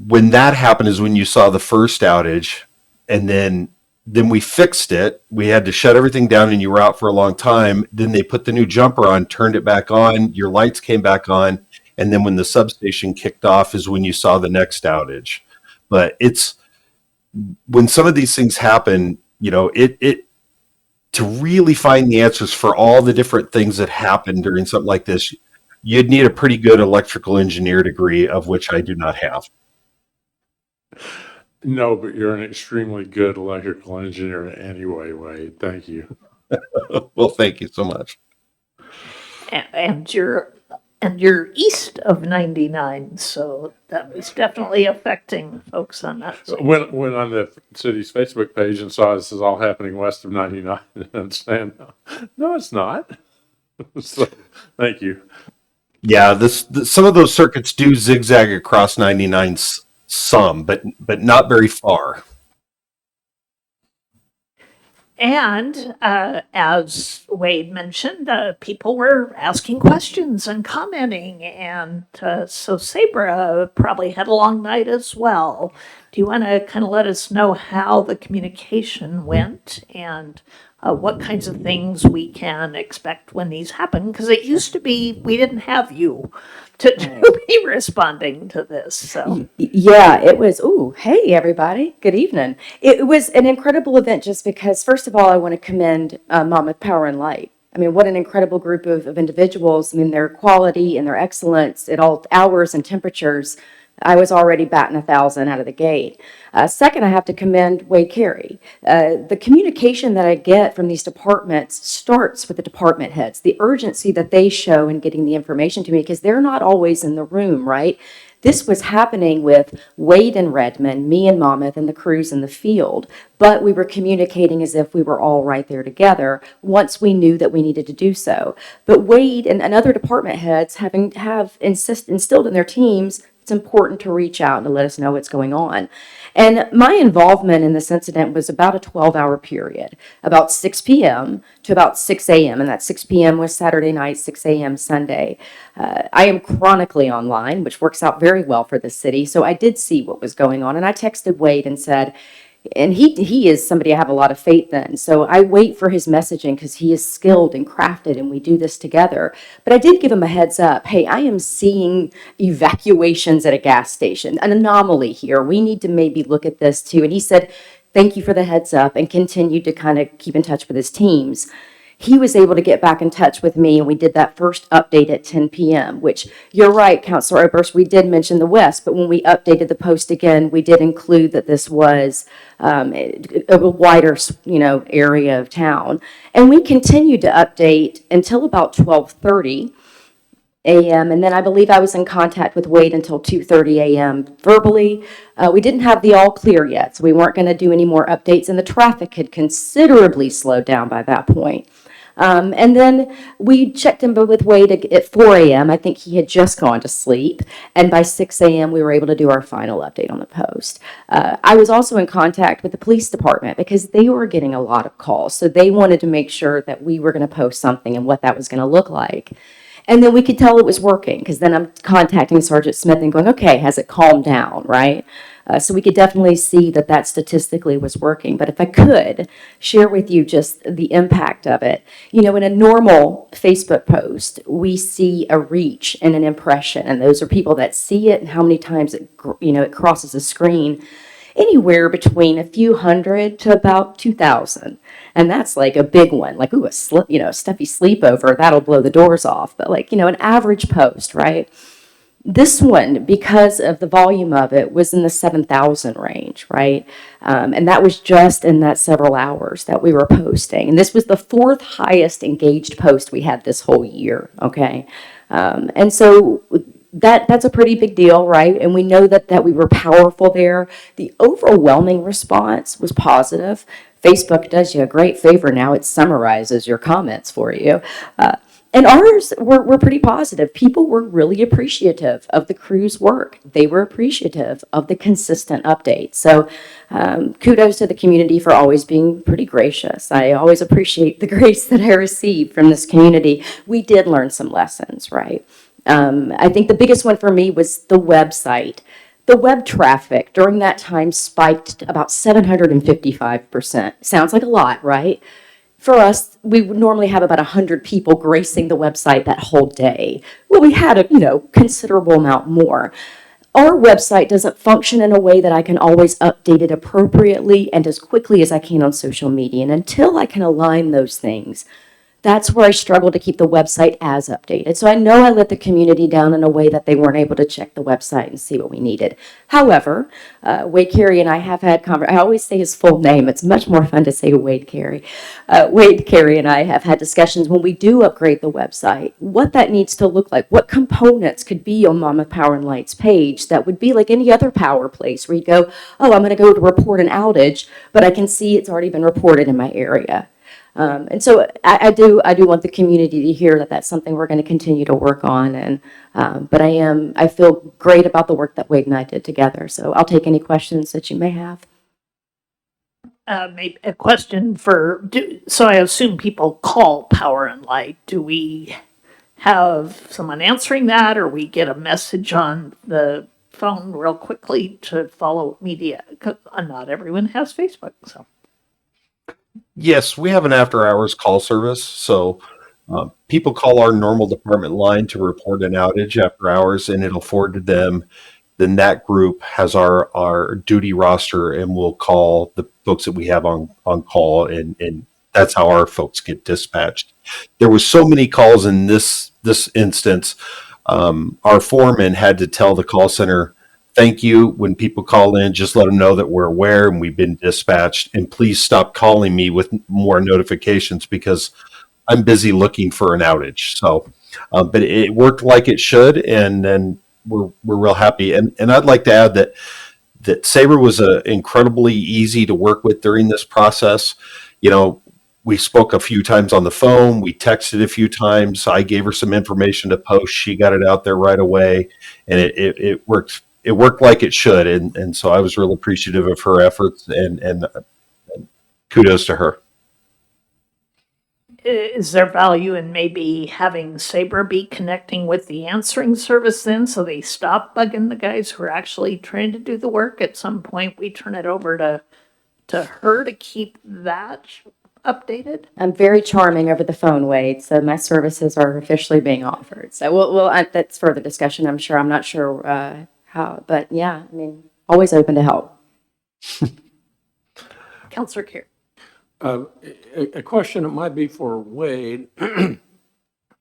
when that happened is when you saw the first outage, and then we fixed it. We had to shut everything down and you were out for a long time. Then they put the new jumper on, turned it back on, your lights came back on. And then when the substation kicked off is when you saw the next outage. But it's when some of these things happen, you know, it to really find the answers for all the different things that happen during something like this, you'd need a pretty good electrical engineer degree, of which I do not have. No, but you're an extremely good electrical engineer anyway, Wade. Thank you. Well, thank you so much. And you're east of 99, so that was definitely affecting folks on that side. Went on the city's Facebook page and saw this is all happening west of 99 and saying, no, it's not. So, thank you. Yeah, some of those circuits do zigzag across 99 some, but not very far. And as Wade mentioned, people were asking questions and commenting, and so Sabra probably had a long night as well. Do you want to kind of let us know how the communication went and what kinds of things we can expect when these happen? Because it used to be we didn't have you to be responding to this. So Yeah, it was. Ooh, hey, everybody. Good evening. It was an incredible event just because, first of all, I want to commend Monmouth Power and Light. I mean, what an incredible group of individuals. I mean, their quality and their excellence at all hours and temperatures. I was already batting 1,000 out of the gate. Second, I have to commend Wade Carey. The communication that I get from these departments starts with the department heads, the urgency that they show in getting the information to me, because they're not always in the room, right? This was happening with Wade and Redmond, me and Monmouth, and the crews in the field, but we were communicating as if we were all right there together once we knew that we needed to do so. But Wade and other department heads have instilled in their teams, it's important to reach out and to let us know what's going on. And my involvement in this incident was about a 12-hour period, about 6 p.m. to about 6 a.m. And that 6 p.m. was Saturday night, 6 a.m. Sunday. I am chronically online, which works out very well for the city. So I did see what was going on. And I texted Wade and said, and he is somebody I have a lot of faith in. So I wait for his messaging because he is skilled and crafted and we do this together. But I did give him a heads up. Hey, I am seeing evacuations at a gas station, an anomaly here. We need to maybe look at this too. And he said, thank you for the heads up, and continued to kind of keep in touch with his teams. He was able to get back in touch with me, and we did that first update at 10 p.m., which you're right, Councilor Oberst, we did mention the West, but when we updated the post again, we did include that this was a wider, area of town. And we continued to update until about 12:30 a.m. And then I believe I was in contact with Wade until 2:30 a.m. verbally. We didn't have the all clear yet, so we weren't going to do any more updates, and the traffic had considerably slowed down by that point. And then we checked in with Wade at 4 a.m. I think he had just gone to sleep. And by 6 a.m., we were able to do our final update on the post. I was also in contact with the police department because they were getting a lot of calls. So they wanted to make sure that we were going to post something and what that was going to look like. And then we could tell it was working, because then I'm contacting Sergeant Smith and going, okay, has it calmed down, right? So we could definitely see that statistically was working. But if I could share with you just the impact of it, in a normal Facebook post, we see a reach and an impression, and those are people that see it and how many times it crosses the screen. Anywhere between a few hundred to about 2,000. And that's like a big one, like, ooh, a stuffy sleepover, that'll blow the doors off. But an average post, right? This one, because of the volume of it, was in the 7,000 range, right? And that was just in that several hours that we were posting. And this was the 4th highest engaged post we had this whole year, okay? And so that's a pretty big deal, right? And we know that we were powerful there. The overwhelming response was positive. Facebook does you a great favor now. It summarizes your comments for you. And ours were pretty positive. People were really appreciative of the crew's work. They were appreciative of the consistent updates. So kudos to the community for always being pretty gracious. I always appreciate the grace that I receive from this community. We did learn some lessons, right? I think the biggest one for me was the website. The web traffic during that time spiked about 755%. Sounds like a lot, right? For us, we would normally have about 100 people gracing the website that whole day. Well, we had a considerable amount more. Our website doesn't function in a way that I can always update it appropriately and as quickly as I can on social media. And until I can align those things, that's where I struggle to keep the website as updated. So I know I let the community down in a way that they weren't able to check the website and see what we needed. However, Wade Carey and I have had I always say his full name. It's much more fun to say Wade Carey. Wade Carey and I have had discussions when we do upgrade the website, what that needs to look like, what components could be on Monmouth Power and Light's page that would be like any other power place where you go, oh, I'm going to go to report an outage, but I can see it's already been reported in my area. And so I do want the community to hear that that's something we're going to continue to work on. And but I feel great about the work that Wade and I did together. So I'll take any questions that you may have. Maybe a question so I assume people call Power and Light. Do we have someone answering that, or we get a message on the phone real quickly to follow media? 'Cause not everyone has Facebook, so. Yes, we have an after-hours call service, so people call our normal department line to report an outage after hours, and it'll forward to them. Then that group has our duty roster, and we'll call the folks that we have on call, and that's how our folks get dispatched. There was so many calls in this instance. Our foreman had to tell the call center, thank you. When people call in, just let them know that we're aware and we've been dispatched. And please stop calling me with more notifications because I'm busy looking for an outage. So, but it worked like it should, and then we're real happy. And I'd like to add that Sabre was incredibly easy to work with during this process. We spoke a few times on the phone. We texted a few times. I gave her some information to post. She got it out there right away, and it worked. It worked like it should, and so I was real appreciative of her efforts, and kudos to her. Is there value in maybe having Sabre be connecting with the answering service then, so they stop bugging the guys who are actually trying to do the work? At some point, we turn it over to her to keep that updated? I'm very charming over the phone, Wade, so my services are officially being offered. So that's further discussion, I'm sure. I'm not sure how, but yeah, I mean, always open to help. Councilor Carey. A question that might be for Wade.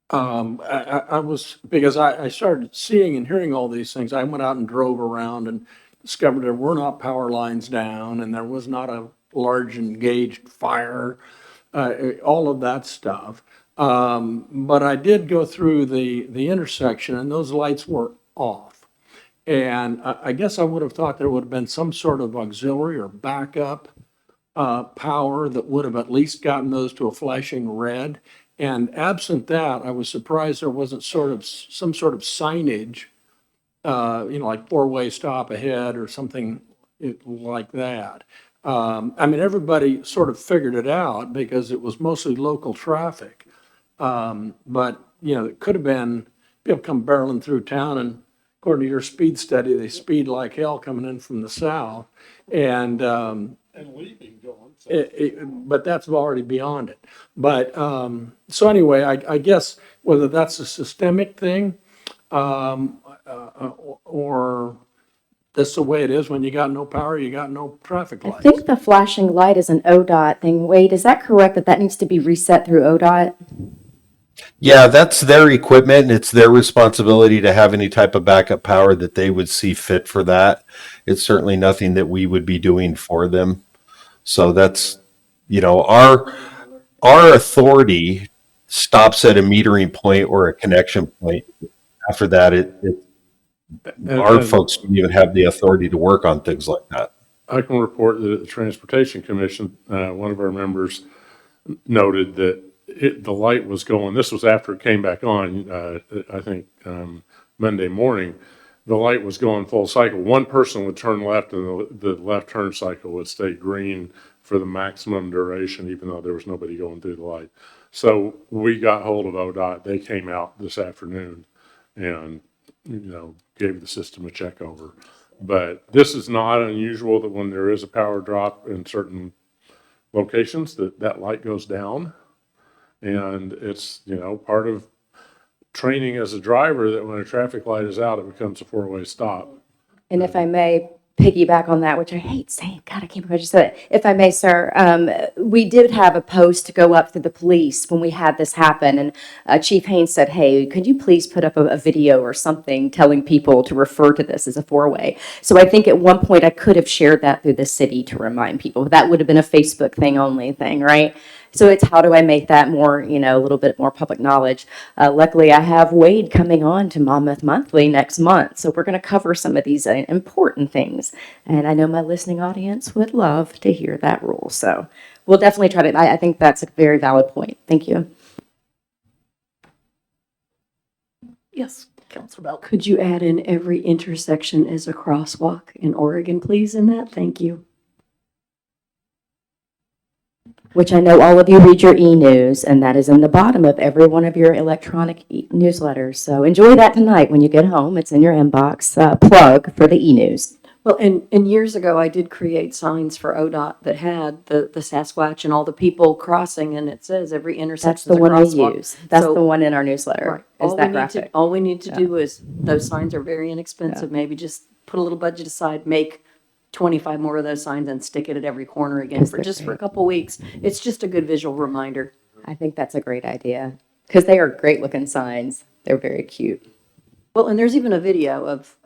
I was, because I started seeing and hearing all these things. I went out and drove around and discovered there were not power lines down and there was not a large engaged fire, all of that stuff. But I did go through the intersection and those lights were off. And I guess I would have thought there would have been some sort of auxiliary or backup power that would have at least gotten those to a flashing red. And absent that, I was surprised there wasn't some sort of signage, like four-way stop ahead or something like that. I mean, everybody sort of figured it out because it was mostly local traffic. But, it could have been people come barreling through town, and according to your speed study, they speed like hell coming in from the south. And leaving going. But that's already beyond it. But so anyway, I guess whether that's a systemic thing or that's the way it is. When you got no power, you got no traffic lights. I think the flashing light is an ODOT thing. Wade, is that correct that needs to be reset through ODOT? Yeah, that's their equipment, and it's their responsibility to have any type of backup power that they would see fit for that. It's certainly nothing that we would be doing for them. So that's, our authority stops at a metering point or a connection point. After that, our folks don't even have the authority to work on things like that. I can report that at the Transportation Commission, one of our members noted that the light was going, this was after it came back on, I think, Monday morning. The light was going full cycle. One person would turn left and the left turn cycle would stay green for the maximum duration, even though there was nobody going through the light. So we got hold of ODOT. They came out this afternoon and, gave the system a check over. But this is not unusual that when there is a power drop in certain locations that light goes down. And it's, part of training as a driver that when a traffic light is out, it becomes a four-way stop. And if I may piggyback on that, which I hate saying, God, I can't believe I just said it. If I may, sir, we did have a post go up through the police when we had this happen. And Chief Haynes said, hey, could you please put up a video or something telling people to refer to this as a four-way? So I think at one point I could have shared that through the city to remind people. That would have been a Facebook thing, right? So it's how do I make that more, a little bit more public knowledge. Luckily, I have Wade coming on to Monmouth Monthly next month. So we're going to cover some of these important things. And I know my listening audience would love to hear that rule. So we'll definitely try to, I think that's a very valid point. Thank you. Yes, Councilor Bell. Could you add in every intersection is a crosswalk in Oregon, please, in that? Thank you. Which I know all of you read your e-news, and that is in the bottom of every one of your electronic newsletters. So enjoy that tonight when you get home. It's in your inbox. Plug for the e-news. Well, and years ago, I did create signs for ODOT that had the Sasquatch and all the people crossing, and it says every intersection That's the is a one we crosswalk. use. That's So- the one in our newsletter. Right. Is that graphic? All we need to do is, those signs are very inexpensive. Maybe just put a little budget aside, make 25 more of those signs and stick it at every corner again Because for they're just for a great. couple weeks. It's just a good visual reminder. I think that's a great idea because they are great looking signs. They're very cute. Well, and there's even a video of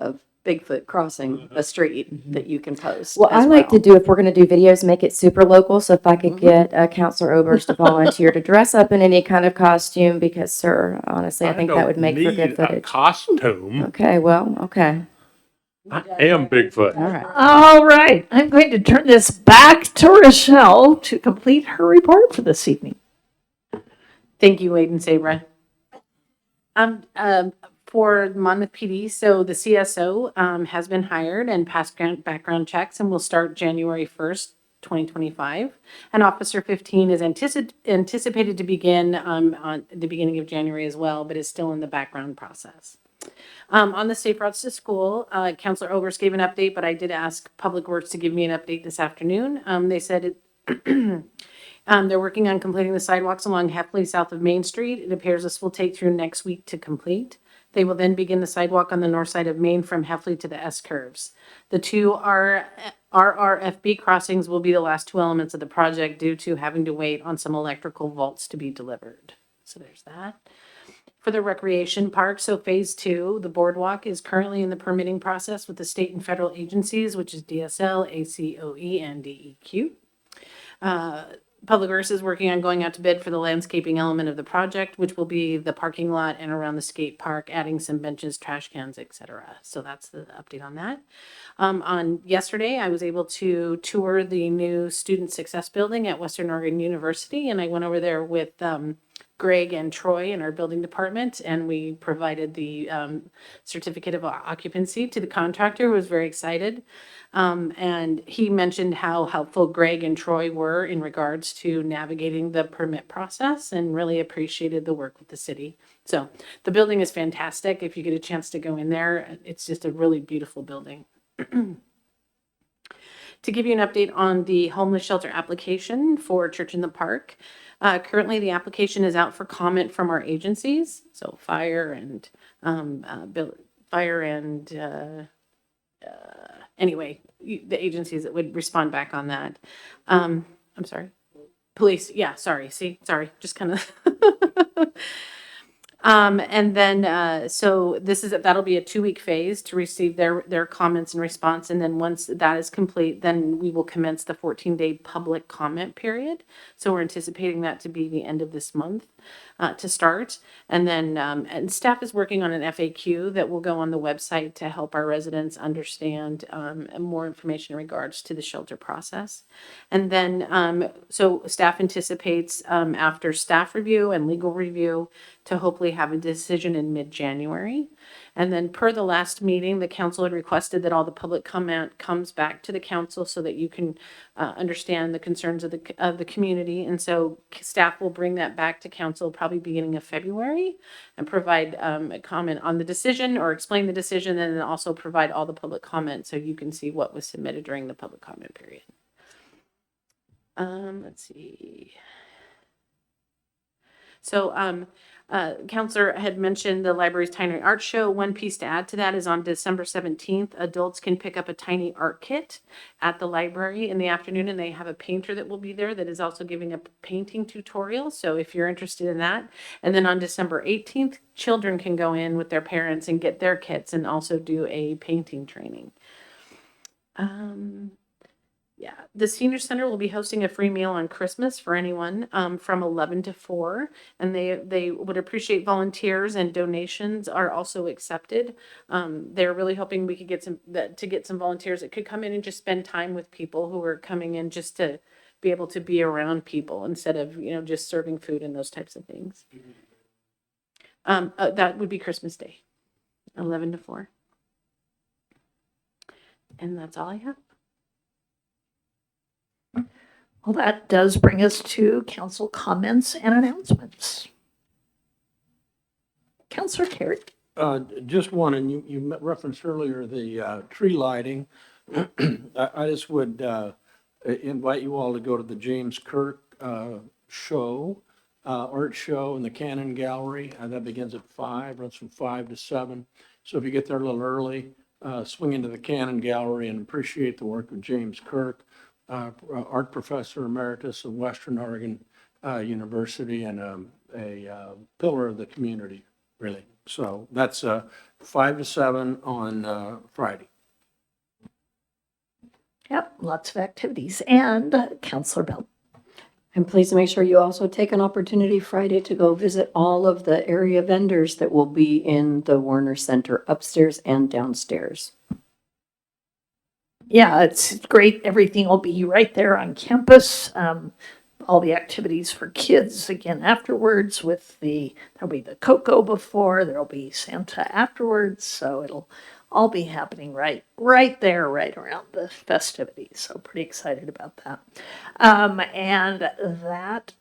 Bigfoot crossing a street that you can post. Well, I as like to do, if we're going to do videos, make it super local. So if I could get Counselor Oberst to volunteer to dress up in any kind of costume, because, sir, honestly, I think that would make for good A footage. costume. Okay, well, okay. I am Bigfoot. All right. All right, I'm going to turn this back to Rochelle to complete her report for this evening. Thank you, Wade and Sabra. For Monmouth PD, so the CSO has been hired and passed background checks and will start January 1st, 2025. And Officer 15 is anticipated to begin on the beginning of January as well, but is still in the background process. On the safe routes to school, Counselor Oberst gave an update, but I did ask Public Works to give me an update this afternoon. They said they're working on completing the sidewalks along Heffley south of Main Street. It appears this will take through next week to complete. They will then begin the sidewalk on the north side of Main from Heffley to the S-curves. The two RRFB crossings will be the last two elements of the project due to having to wait on some electrical vaults to be delivered. So there's that. For the recreation park, so phase 2, the boardwalk is currently in the permitting process with the state and federal agencies, which is DSL, ACOE, and DEQ. Public Works is working on going out to bid for the landscaping element of the project, which will be the parking lot and around the skate park, adding some benches, trash cans, etc. So that's the update on that. On yesterday, I was able to tour the new Student Success Building at Western Oregon University, and I went over there with Greg and Troy in our building department, and we provided the certificate of occupancy to the contractor, who was very excited. And he mentioned how helpful Greg and Troy were in regards to navigating the permit process and really appreciated the work with the city. So the building is fantastic. If you get a chance to go in there, it's just a really beautiful building. To give you an update on the homeless shelter application for Church in the Park, currently the application is out for comment from our agencies, so fire and anyway, the agencies that would respond back on that. I'm sorry, police. Yeah, sorry. Just kind of. And then, so that'll be a 2-week phase to receive their comments and response. And then once that is complete, then we will commence the 14-day public comment period. So we're anticipating that to be the end of this month to start. And then, and staff is working on an FAQ that will go on the website to help our residents understand more information in regards to the shelter process. And then, so staff anticipates after staff review and legal review to hopefully have a decision in mid-January. And then per the last meeting, the council had requested that all the public comment comes back to the council so that you can understand the concerns of the community. And so staff will bring that back to council probably beginning of February and provide a comment on the decision or explain the decision, and then also provide all the public comment so you can see what was submitted during the public comment period. Let's see. So, Counselor had mentioned the library's Tiny Art Show. One piece to add to that is on December 17th, adults can pick up a tiny art kit at the library in the afternoon, and they have a painter that will be there that is also giving a painting tutorial. So if you're interested in that. And then on December 18th, children can go in with their parents and get their kits and also do a painting training. Yeah, the senior center will be hosting a free meal on Christmas for anyone from 11 to 4, and they would appreciate volunteers, and donations are also accepted. They're really hoping we could get some volunteers that could come in and just spend time with people who are coming in just to be able to be around people instead of just serving food and those types of things. That would be Christmas Day, 11 to 4, and that's all I have. Well, that does bring us to council comments and announcements. Councilor Terry. Just one, and you referenced earlier the tree lighting. I just would invite you all to go to the James Kirk show, art show in the Cannon Gallery. That begins at 5, runs from 5 to 7. So if you get there a little early, swing into the Cannon Gallery and appreciate the work of James Kirk. Art professor emeritus of Western Oregon University and a pillar of the community, really. So that's 5 to 7 on Friday. Yep, lots of activities. And Councilor Bell. And please make sure you also take an opportunity Friday to go visit all of the area vendors that will be in the Warner Center upstairs and downstairs. Yeah, it's great. Everything will be right there on campus. All the activities for kids again afterwards there'll be the cocoa before, there'll be Santa afterwards. So it'll all be happening right there, right around the festivities. So pretty excited about that. And that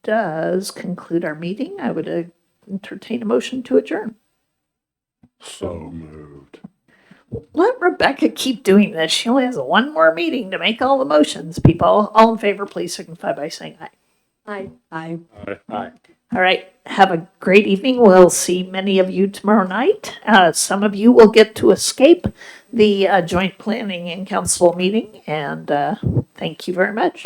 does conclude our meeting. I would entertain a motion to adjourn. So moved. Let Rebecca keep doing this. She only has one more meeting to make all the motions. People, all in favor, please signify by saying aye. Aye. Aye. Aye. All right. Have a great evening. We'll see many of you tomorrow night. Some of you will get to escape the joint planning and council meeting. And thank you very much.